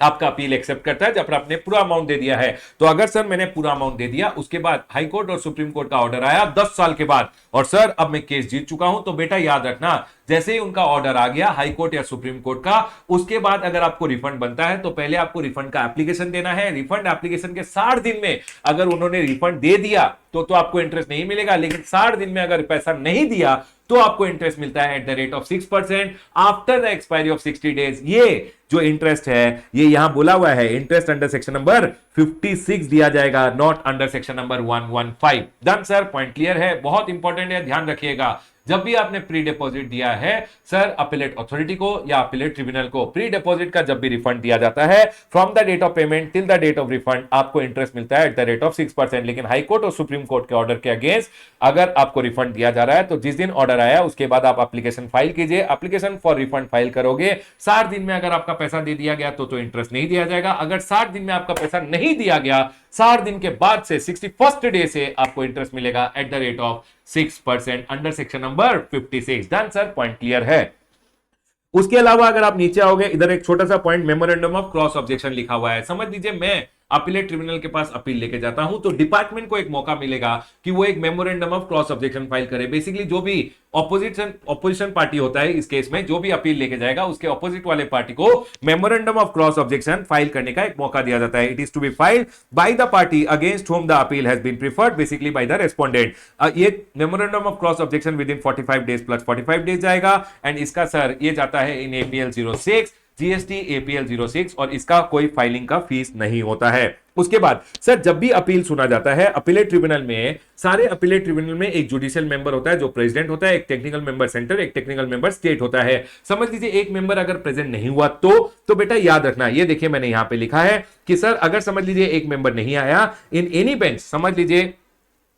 आपका अपील एक्सेप्ट करता है जब आपने पूरा अमाउंट दे दिया है। तो अगर सर मैंने पूरा अमाउंट दे दिया, उसके बाद हाई कोर्ट और सुप्रीम कोर्ट का ऑर्डर आया 10 साल के बाद, और सर अब मैं केस जीत चुका हूं, तो बेटा याद रखना जैसे ही उनका ऑर्डर आ गया हाई कोर्ट या सुप्रीम कोर्ट का, उसके बाद अगर आपको रिफंड बनता है तो पहले आपको रिफंड का एप्लीकेशन देना है। रिफंड एप्लीकेशन के 60 दिन में अगर उन्होंने रिफंड दे दिया तो आपको इंटरेस्ट नहीं मिलेगा, लेकिन 60 दिन में अगर पैसा नहीं दिया तो आपको इंटरेस्ट मिलता है at the rate of 6% after the expiry of 60 days. ये जो इंटरेस्ट है ये यहां बोला हुआ है इंटरेस्ट अंडर सेक्शन नंबर 56 दिया जाएगा, not under section number 115। Done sir, point clear है, बहुत इंपॉर्टेंट है, ध्यान रखिएगा। जब भी आपने प्री डिपॉजिट दिया है सर अपीलेट अथॉरिटी को या अपीलेट ट्रिब्यूनल को, प्री डिपॉजिट का जब भी रिफंड दिया जाता है from the date of payment till the date of refund आपको इंटरेस्ट मिलता है एट द रेट ऑफ 6%। लेकिन हाई कोर्ट और सुप्रीम कोर्ट के ऑर्डर के अगेंस्ट अगर आपको रिफंड दिया जा रहा है तो जिस दिन ऑर्डर आया उसके बाद आप एप्लीकेशन फाइल कीजिए, एप्लीकेशन फॉर रिफंड फाइल करोगे, 60 दिन में अगर आपका पैसा दे दिया गया तो इंटरेस्ट नहीं दिया जाएगा। अगर 60 दिन में आपका पैसा नहीं दिया गया, 60 दिन के बाद से 61st डे से आपको इंटरेस्ट मिलेगा at the rate of 6% under section number 56। Done sir, point clear है। उसके अलावा अगर आप नीचे आओगे, इधर एक छोटा सा point memorandum of cross objection लिखा हुआ है। समझ लीजिए मैं अपीलेट ट्रिब्यूनल के पास अपील लेके जाता हूं तो डिपार्टमेंट को एक मौका मिलेगा कि वो एक memorandum of cross objection file करे। बेसिकली जो भी ऑपोजिशन पार्टी होता है, इस केस में जो भी अपील लेके जाएगा उसके ऑपोजिट वाले पार्टी को memorandum of cross objection file करने का एक मौका दिया जाता है। It is to be filed by the party against whom the appeal has been preferred, basically by the respondent. ये memorandum of cross objection within 45 days plus 45 days जाएगा, and इसका सर ये जाता है इन APL 06 GST APL 06, और इसका कोई filing का फीस नहीं होता है। उसके बाद सर जब भी अपील सुना जाता है अपीलेट ट्रिब्यूनल में, सारे अपीलेट ट्रिब्यूनल में एक जुडिशियल मेंबर होता है जो प्रेसिडेंट होता है, एक टेक्निकल मेंबर सेंटर, एक टेक्निकल मेंबर स्टेट होता है। समझ लीजिए एक मेंबर अगर प्रेजेंट नहीं हुआ तो बेटा याद रखना, ये देखिए मैंने यहां पे लिखा है कि सर अगर समझ लीजिए एक मेंबर नहीं आया इन एनी बेंच, समझ लीजिए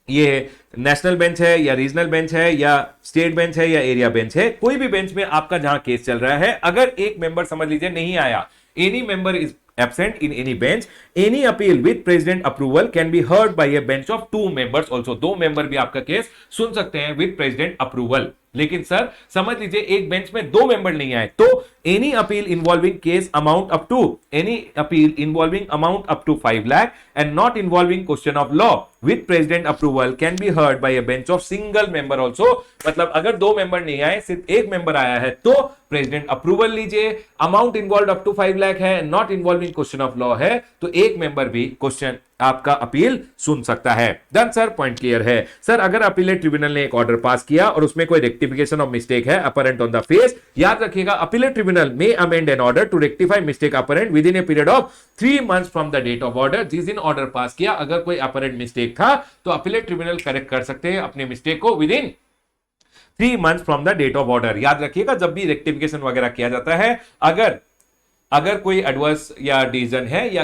ये नेशनल बेंच है या रीजनल बेंच है या स्टेट बेंच है या एरिया बेंच है, कोई भी बेंच में आपका जहां केस चल रहा है, अगर एक मेंबर समझ लीजिए नहीं आया, any member is absent in any bench, any appeal with president approval can be heard by a bench of 2 members also। 2 member भी आपका केस सुन सकते हैं with president approval। लेकिन सर समझ लीजिए एक बेंच में 2 मेंबर नहीं आए, तो any appeal involving case amount up to any appeal involving amount up to 5 lakh and not involving question of law with president approval can be heard by a bench of single member also. मतलब अगर 2 member नहीं आए, सिर्फ एक member आया है, तो president approval लीजिए, amount involve up to 5 lakh है, not involving question of law है, तो एक मेंबर भी क्वेश्चन आपका अपील सुन सकता है। डन सर, पॉइंट क्लियर है। सर अगर अपीलेट ट्रिब्यूनल ने एक ऑर्डर पास किया और उसमें कोई रेक्टिफिकेशन ऑफ मिस्टेक है अपरेंट ऑन द फेस, याद रखिएगा अपीलेट ट्रिब्यूनल में amend an order to rectify mistake apparent within a period of 3 months from the date of order. जिस दिन ऑर्डर पास किया अगर कोई अपरेंट मिस्टेक था तो अपीलेट ट्रिब्यूनल करेक्ट कर सकते हैं अपने मिस्टेक को within 3 months from the date of order. याद रखिएगा जब भी रेक्टिफिकेशन वगैरह किया जाता है, अगर कोई एडवर्स या डिसीजन है या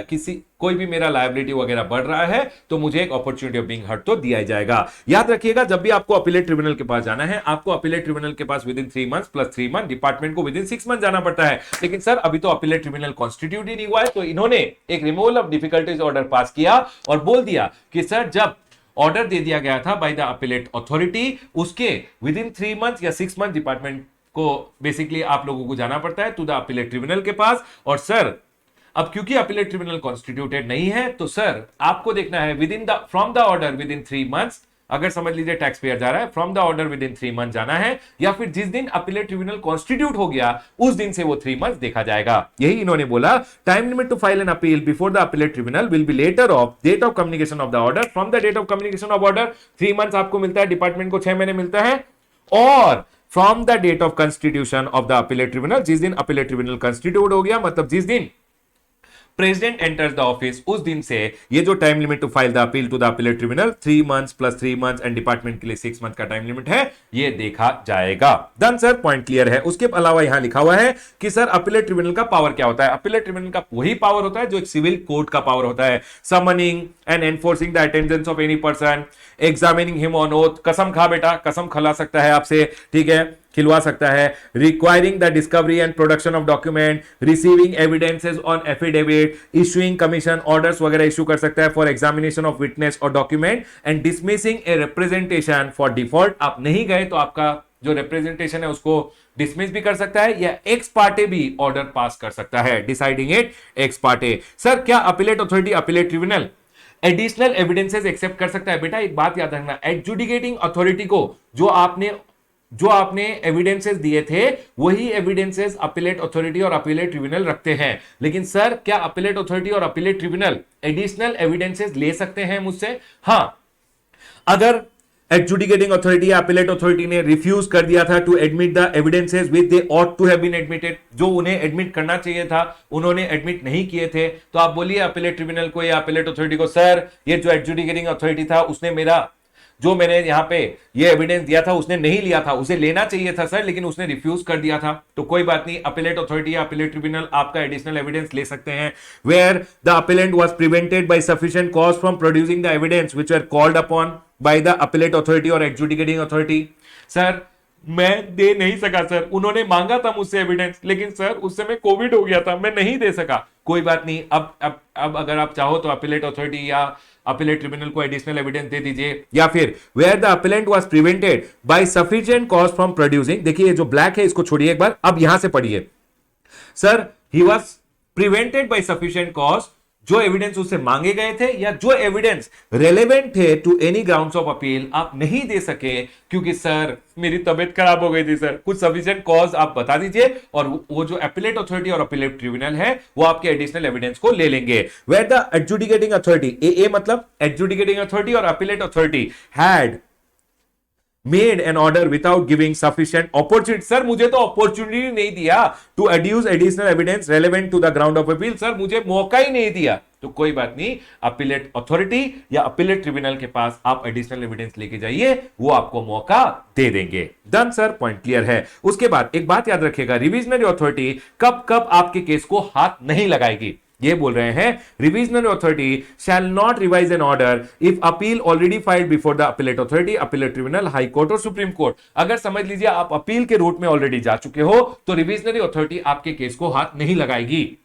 कोई भी मेरा लायबिलिटी वगैरह बढ़ रहा है तो मुझे एक अपॉर्चुनिटी ऑफ बीइंग हर्ड तो दिया जाएगा। याद रखिएगा जब भी आपको अपीलेट ट्रिब्यूनल के पास जाना है, आपको अपीलेट ट्रिब्यूनल के पास within 3 months plus 3 month, department को विद इन 6 मंथ जाना पड़ता है। लेकिन सर अभी तो अपीलेट ट्रिब्यूनल कॉन्स्टिट्यूट ही नहीं हुआ है, तो इन्होंने एक removal of difficulties order pass किया और बोल दिया कि सर जब ऑर्डर दे दिया गया था बाय द अपीलेट अथॉरिटी, उसके विद इन 3 मंथ या 6 मंथ डिपार्टमेंट को बेसिकली आप लोगों को जाना पड़ता है टू द अपीलेट ट्रिब्यूनल के पास। और सर अब क्योंकि अपीलेट ट्रिब्यूनल कॉन्स्टिट्यूटेड नहीं है, तो सर आपको देखना है with in the from the order within 3 months, अगर समझ लीजिए टैक्स पेयर जा रहा है, from the order within 3 month जाना है, या फिर जिस दिन अपीलेट ट्रिब्यूनल कॉन्स्टिट्यूट हो गया उस दिन से वो 3 मंथ देखा जाएगा। यही इन्होंने बोला, time limit to file an appeal before the appellate tribunal will be later of date of communication of the order. From the date of communication of order 3 months आपको मिलता है, डिपार्टमेंट को 6 महीने मिलता है, और from the date of constitution of the appellate tribunal, जिस दिन अपीलेट ट्रिब्यूनल कंस्टिट्यूट हो गया, मतलब जिस दिन प्रेसिडेंट एंटर्स द ऑफिस, उस दिन से ये जो time limit to file the appeal to the appellate tribunal 3 months plus 3 months and department के लिए 6 मंथ का टाइम लिमिट है, ये देखा जाएगा। डन सर, पॉइंट क्लियर है। उसके अलावा यहां लिखा हुआ है कि सर अपीलेट ट्रिब्यूनल का पावर क्या होता है। अपीलेट ट्रिब्यूनल का वही पावर होता है जो एक सिविल कोर्ट का पावर होता है, summoning and enforcing the attendance of any person, examining him on oath, कसम खा बेटा, कसम खिला सकता है आपसे, ठीक है, खिलवा सकता है, requiring the discovery and production of document, receiving evidences on affidavit, issuing commission orders वगैरह इशू कर सकता है फॉर एग्जामिनेशन ऑफ विटनेस और document, and dismissing a representation for default. आप नहीं गए तो आपका जो रिप्रेजेंटेशन है उसको डिसमिस भी कर सकता है, या एक्स पार्टे भी ऑर्डर पास कर सकता है, deciding it ex parte. Sir क्या appellate authority, appellate tribunal additional evidences accept कर सकता है? बेटा एक बात याद रखना, एडजुडिकेटिंग अथॉरिटी को जो आपने एविडेंसेस दिए थे वही एविडेंसेस अपीलेट अथॉरिटी और अपीलेट ट्रिब्यूनल रखते हैं। लेकिन सर क्या अपीलेट अथॉरिटी और अपीलेट ट्रिब्यूनल एडिशनल एविडेंसेस ले सकते हैं मुझसे? हां, अगर एडजुडिकेटिंग अथॉरिटी या अपीलेट अथॉरिटी ने रिफ्यूज कर दिया था to admit the evidences which they ought to have been admitted, जो उन्हें एडमिट करना चाहिए था उन्होंने एडमिट नहीं किए थे, तो आप बोलिए अपीलेट ट्रिब्यूनल को या अपीलेट अथॉरिटी को, सर ये जो एडजुडिकेटिंग अथॉरिटी था उसने मैंने यहां पे ये एविडेंस दिया था उसने नहीं लिया था, उसे लेना चाहिए था सर, लेकिन उसने रिफ्यूज कर दिया था, तो कोई बात नहीं, अपीलेट अथॉरिटी या अपीलेट ट्रिब्यूनल आपका एडिशनल एविडेंस ले सकते हैं। Where the appellant was prevented by sufficient cause from producing the evidence which were called upon by the appellate authority और एडजुडिकेटिंग अथॉरिटी। सर मैं दे नहीं सका सर, उन्होंने मांगा था मुझसे एविडेंस, लेकिन सर उस समय कोविड हो गया था, मैं नहीं दे सका। कोई बात नहीं, अब अगर आप चाहो तो अपीलेट अथॉरिटी या अपीलेट ट्रिब्यूनल को एडिशनल एविडेंस दे दीजिए। या फिर where the appellant was prevented by sufficient cause from producing, देखिए जो ब्लैक है इसको छोड़िए एक बार, अब यहां से पढ़िए। Sir he was prevented by sufficient cause, जो एविडेंस उससे मांगे गए थे या जो एविडेंस रेलेवेंट थे to any grounds of appeal आप नहीं दे सके क्योंकि सर मेरी तबीयत खराब हो गई थी सर, कुछ सफिशिएंट कॉज आप बता दीजिए, और वो जो अपीलेट अथॉरिटी और अपीलेट ट्रिब्यूनल है वो आपके एडिशनल एविडेंस को ले लेंगे। वेयर द एडजुडिकेटिंग अथॉरिटी, ए मतलब एडजुडिकेटिंग अथॉरिटी और appellate authority had made an order without giving sufficient opportunity, sir मुझे तो अपॉर्चुनिटी नहीं दिया to adduce additional evidence relevant to the ground of appeal, sir मुझे मौका ही नहीं दिया, तो कोई बात नहीं, अपीलेट अथॉरिटी या अपीलेट ट्रिब्यूनल के पास आप एडिशनल एविडेंस लेके जाइए, वो आपको मौका दे देंगे। डन सर, पॉइंट क्लियर है। उसके बाद एक बात याद रखिएगा, रिविजनरी अथॉरिटी कब कब आपके केस को हाथ नहीं लगाएगी, ये बोल रहे हैं, revisional authority shall not revise an order if appeal already filed before the appellate authority, appellate tribunal, high court और सुप्रीम कोर्ट। अगर समझ लीजिए आप अपील के रूट में ऑलरेडी जा चुके हो तो रिविजनरी अथॉरिटी आपके केस को हाथ नहीं लगाएगी।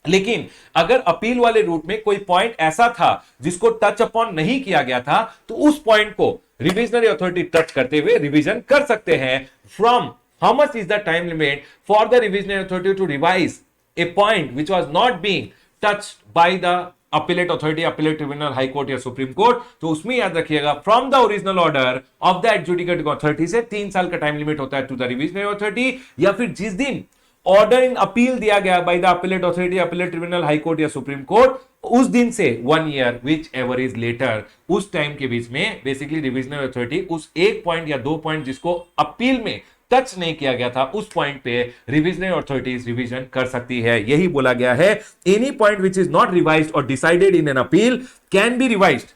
लेकिन अगर अपील वाले रूट में कोई पॉइंट ऐसा था जिसको टच अपॉन नहीं किया गया था, तो उस पॉइंट को रिविजनरी अथॉरिटी टच करते हुए रिवीजन कर सकते हैं। From how much is the time limit for the revisionary authority to revise a point which was not being touched by the appellate authority, appellate tribunal, high court या supreme court. तो उसमें याद रखिएगा from the original order of the adjudicating authority से 3 साल का time limit होता है टू द रिविजनरी अथॉरिटी, या फिर जिस दिन ऑर्डर इन अपील दिया गया by the appellate authority, appellate tribunal, high court या सुप्रीम कोर्ट, उस दिन से 1 year whichever is later, उस टाइम के बीच में बेसिकली रिविजनल अथॉरिटी उस एक पॉइंट या 2 पॉइंट जिसको अपील में टच नहीं किया गया था, उस पॉइंट पे रिविजनरी अथॉरिटीज रिवीजन कर सकती है। यही बोला गया है, any point which is not revised और decided in an appeal can be revised.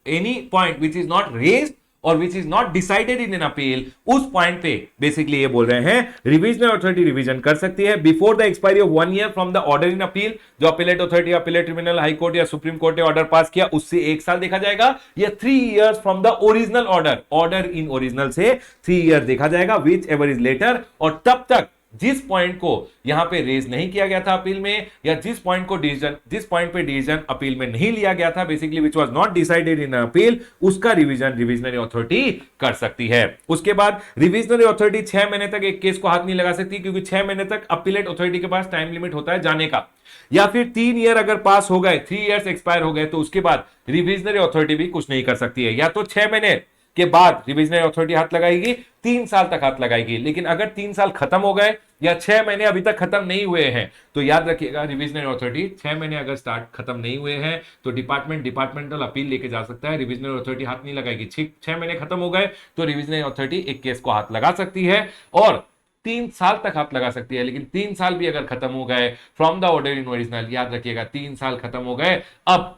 Any point which is not raised और which is not decided in an appeal, उस पॉइंट पे बेसिकली ये बोल रहे हैं रिविजनल अथॉरिटी रिवीजन कर सकती है before the expiry of 1 year from the order in appeal. जो appellate authority, appellate tribunal, high court या सुप्रीम कोर्ट ने ऑर्डर पास किया उससे 1 साल देखा जाएगा, या 3 years from the original order, order in original से 3 इयर्स देखा जाएगा विच एवर इज लेटर। और तब तक जिस पॉइंट को यहां पे रेज नहीं किया गया था अपील में, या जिस पॉइंट पे डिसीजन अपील में नहीं लिया गया था, basically which was not decided in appeal, उसका रिवीजन रिविजनरी अथॉरिटी कर सकती है। उसके बाद रिविजनरी अथॉरिटी 6 महीने तक एक केस को हाथ नहीं लगा सकती, क्योंकि 6 महीने तक अपीलेट अथॉरिटी के पास टाइम लिमिट होता है जाने का, या फिर 3 ईयर अगर पास हो गए, 3 इयर्स एक्सपायर हो गए, तो उसके बाद रिविजनरी अथॉरिटी भी कुछ नहीं कर सकती है। या तो 6 महीने के बाद रिविजनरी अथॉरिटी हाथ लगाएगी, 3 साल तक हाथ लगाएगी। लेकिन अगर 3 साल खत्म हो गए या 6 महीने अभी तक खत्म नहीं हुए हैं, तो याद रखिएगा रिविजनरी अथॉरिटी 6 महीने अगर खत्म नहीं हुए हैं तो डिपार्टमेंटल अपील लेके जा सकता है, रिविजनरी अथॉरिटी हाथ नहीं लगाएगी। 6 महीने खत्म हो गए तो रिविजनरी अथॉरिटी एक केस को हाथ लगा सकती है और 3 साल तक हाथ लगा सकती है। लेकिन 3 साल भी अगर खत्म हो गए from the order in original, याद रखिएगा 3 साल खत्म हो गए, अब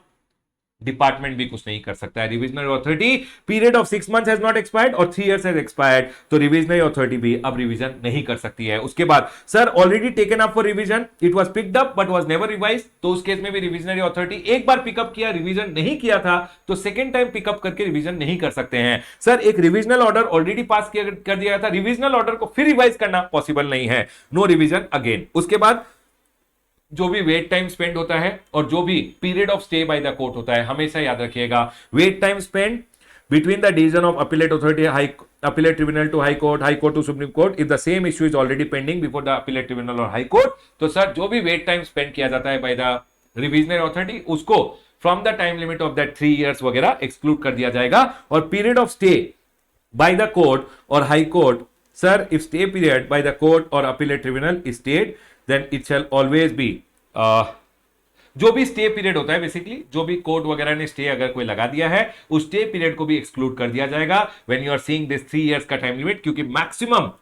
डिपार्टमेंट भी कुछ नहीं कर सकता है। Revisionary authority period of 6 months has not expired और 3 इयर्स हैज एक्सपायर्ड, तो रिविजनरी अथॉरिटी भी अब रिवीजन नहीं कर सकती है। उसके बाद sir already taken up for revision, it was picked up but was never revised, तो उस केस में भी रिविजनरी अथॉरिटी एक बार पिकअप किया, रिवीजन नहीं किया था, तो सेकंड टाइम पिकअप करके रिवीजन नहीं कर सकते हैं। सर एक रिविजनल ऑर्डर ऑलरेडी पास कर दिया गया था, रिविजनल ऑर्डर को फिर रिवाइज करना पॉसिबल नहीं है, नो रिवीजन अगेन। उसके बाद जो भी वेट टाइम स्पेंड होता है और जो भी period of stay by the court होता है, हमेशा याद रखिएगा wait time spend between the decision of appellate authority, appellate tribunal to high court to supreme court, if the same issue is already pending before the appellate tribunal और high court, तो sir जो भी wait time spend किया जाता है by the revisionary authority, उसको from the time limit of that 3 years वगैरह exclude कर दिया जाएगा। और period of stay by the court और high court, sir, if stay period by the court or appellate tribunal is stayed, then it shall always be जो भी stay period होता है, बेसिकली जो भी कोर्ट वगैरह ने स्टे अगर कोई लगा दिया है, उस स्टे पीरियड को भी एक्सक्लूड कर दिया जाएगा when you are seeing this 3 years का टाइम लिमिट, क्योंकि मैक्सिमम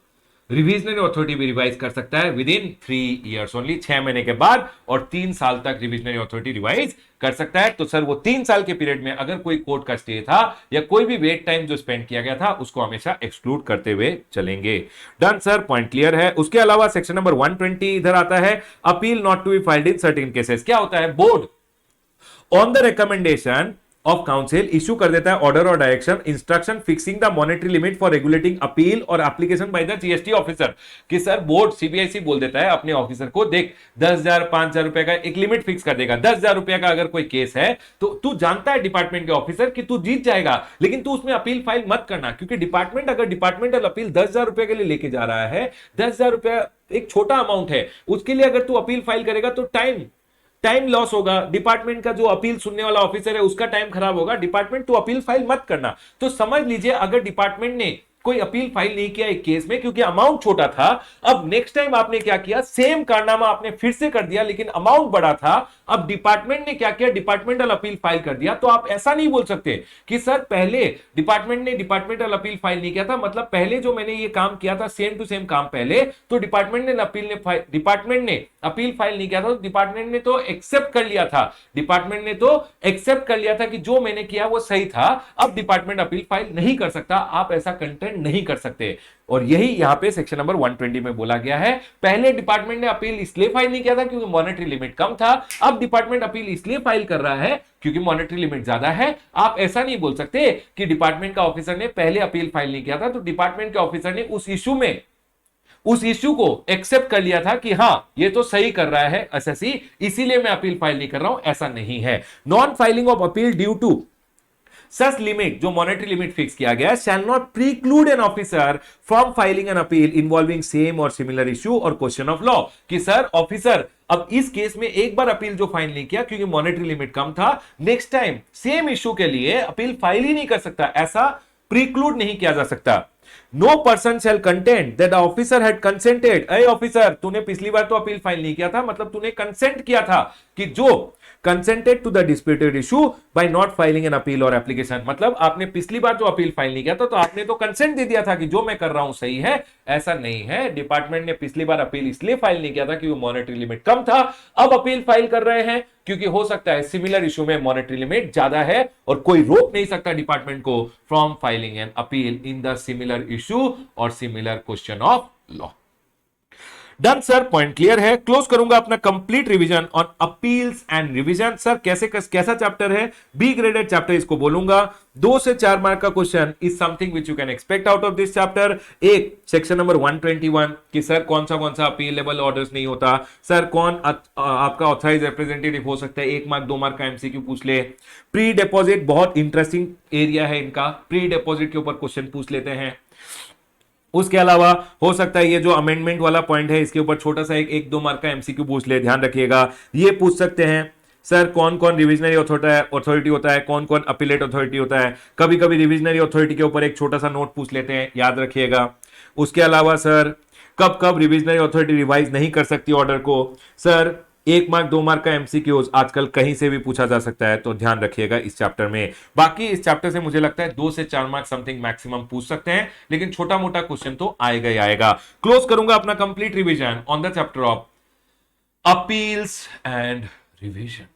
रिविजनरी अथॉरिटी भी रिवाइज कर सकता है विद इन 3 इयर्स ओनली, 6 महीने के बाद, और 3 साल तक रिविजनरी अथॉरिटी रिवाइज कर सकता है। तो सर वो 3 साल के पीरियड में अगर कोई कोर्ट का स्टे था या कोई भी वेट टाइम जो स्पेंड किया गया था, उसको हमेशा एक्सक्लूड करते हुए चलेंगे। डन सर, पॉइंट क्लियर है। उसके अलावा सेक्शन नंबर 120 इधर आता है, appeal not to be filed in certain cases. क्या होता है, board on the recommendation of council issue कर देता है ऑर्डर और direction, instruction fixing the monetary limit for regulating appeal और application by the GST officer, कि सर बोर्ड सीबीआईसी बोल देता है अपने ऑफिसर को, देख 10,000 5,000 रुपए का एक लिमिट फिक्स कर देगा। 10,000 रुपए का अगर कोई केस है तो तू जानता है डिपार्टमेंट के ऑफिसर कि तू जीत जाएगा, लेकिन तू उसमें अपील फाइल मत करना, क्योंकि डिपार्टमेंट अगर डिपार्टमेंटल अपील 10,000 रुपए के लिए लेके जा रहा है, 10,000 रुपए एक छोटा अमाउंट है, उसके लिए अगर तू अपील फाइल करेगा तो टाइम लॉस होगा, डिपार्टमेंट का जो अपील सुनने वाला ऑफिसर है उसका टाइम खराब होगा। डिपार्टमेंट तो अपील फाइल मत करना। तो समझ लीजिए अगर डिपार्टमेंट ने कोई अपील फाइल नहीं किया एक केस में क्योंकि अमाउंट छोटा था, अब नेक्स्ट टाइम आपने क्या किया, सेम कारनामा आपने फिर से कर दिया लेकिन अमाउंट बड़ा था, अब डिपार्टमेंट ने क्या किया, डिपार्टमेंटल अपील फाइल कर दिया, तो आप ऐसा नहीं बोल सकते कि सर पहले डिपार्टमेंट ने डिपार्टमेंटल अपील फाइल नहीं किया था, मतलब पहले जो मैंने ये काम किया था सेम टू सेम काम पहले, तो डिपार्टमेंट ने अपील फाइल नहीं किया था, तो डिपार्टमेंट ने तो एक्सेप्ट कर लिया था, डिपार्टमेंट ने तो एक्सेप्ट कर लिया था कि जो मैंने किया वो सही था, अब डिपार्टमेंट अपील फाइल नहीं कर सकता, आप ऐसा कंटेंट नहीं कर सकते। और यही यहां पे सेक्शन नंबर 120 में बोला गया है। पहले डिपार्टमेंट ने अपील इसलिए फाइल नहीं किया था क्योंकि मॉनेटरी लिमिट कम था, अब डिपार्टमेंट अपील इसलिए फाइल कर रहा है क्योंकि मॉनेटरी लिमिट ज्यादा है। आप ऐसा नहीं बोल सकते कि डिपार्टमेंट का ऑफिसर ने पहले अपील फाइल नहीं किया था तो डिपार्टमेंट के ऑफिसर ने उस इश्यू को एक्सेप्ट कर लिया था कि हां ये तो सही कर रहा है एसएससी, इसीलिए मैं अपील फाइल नहीं कर रहा हूं, ऐसा नहीं है। Non filing of appeal due to such limit, जो मॉनेटरी लिमिट फिक्स किया गया, shall not preclude an officer from filing an appeal involving same और सिमिलर इश्यू और क्वेश्चन ऑफ लॉ। कि सर ऑफिसर अब इस केस में एक बार अपील जो फाइल नहीं किया क्योंकि मॉनेटरी लिमिट कम था, नेक्स्ट टाइम सेम इश्यू के लिए अपील फाइल ही नहीं कर सकता, ऐसा प्रीक्लूड नहीं किया जा सकता। No person shall contend that the officer had consented. अरे ऑफिसर, तूने पिछली बार तो अपील फाइल नहीं किया था, मतलब तूने कंसेंट किया था कि जो consented to the disputed issue by not filing an appeal और एप्लीकेशन। मतलब आपने पिछली बार जो अपील फाइल नहीं किया था तो आपने तो कंसेंट दे दिया था कि जो मैं कर रहा हूं सही है। ऐसा नहीं है, डिपार्टमेंट ने पिछली बार अपील इसलिए फाइल नहीं किया था क्योंकि मॉनेटरी लिमिट कम था, अब अपील फाइल कर रहे हैं क्योंकि हो सकता है सिमिलर इशू में मॉनेटरी लिमिट ज्यादा है और कोई रोक नहीं सकता डिपार्टमेंट को from filing an appeal in the similar issue और similar question of law. Done sir, point clear है। क्लोज करूंगा अपना complete revision on appeals and revision. Sir कैसा चैप्टर है? बी ग्रेडेड चैप्टर इसको बोलूंगा। 2 से 4 मार्क का question is something which you can expect out of this chapter. एक सेक्शन नंबर 121 कि सर कौन सा अपीलेबल ऑर्डर्स नहीं होता, सर कौन आपका ऑथराइज रिप्रेजेंटेटिव हो सकता है, 1 मार्क 2 मार्क का एमसीक्यू पूछ ले। प्री डिपॉजिट बहुत इंटरेस्टिंग एरिया है इनका, प्री डिपॉजिट के ऊपर क्वेश्चन पूछ लेते हैं। उसके अलावा हो सकता है ये जो अमेंडमेंट वाला पॉइंट है इसके ऊपर छोटा सा एक 2 मार्क का एमसीक्यू पूछ ले, ध्यान रखिएगा। ये पूछ सकते हैं सर कौन कौन रिविजनरी अथॉरिटी होता है, कौन कौन अपीलेट अथॉरिटी होता है। कभी कभी रिविजनरी अथॉरिटी के ऊपर एक छोटा सा नोट पूछ लेते हैं, याद रखिएगा। उसके अलावा सर कब कब रिविजनरी अथॉरिटी रिवाइज नहीं कर सकती ऑर्डर को, सर 1 मार्क 2 मार्क का एमसीक्यूज आजकल कहीं से भी पूछा जा सकता है, तो ध्यान रखिएगा इस चैप्टर में। बाकी इस चैप्टर से मुझे लगता है 2 से 4 मार्क समथिंग मैक्सिमम पूछ सकते हैं, लेकिन छोटा मोटा क्वेश्चन तो आएगा ही आएगा। क्लोज करूंगा अपना complete revision on the chapter of appeals and revision.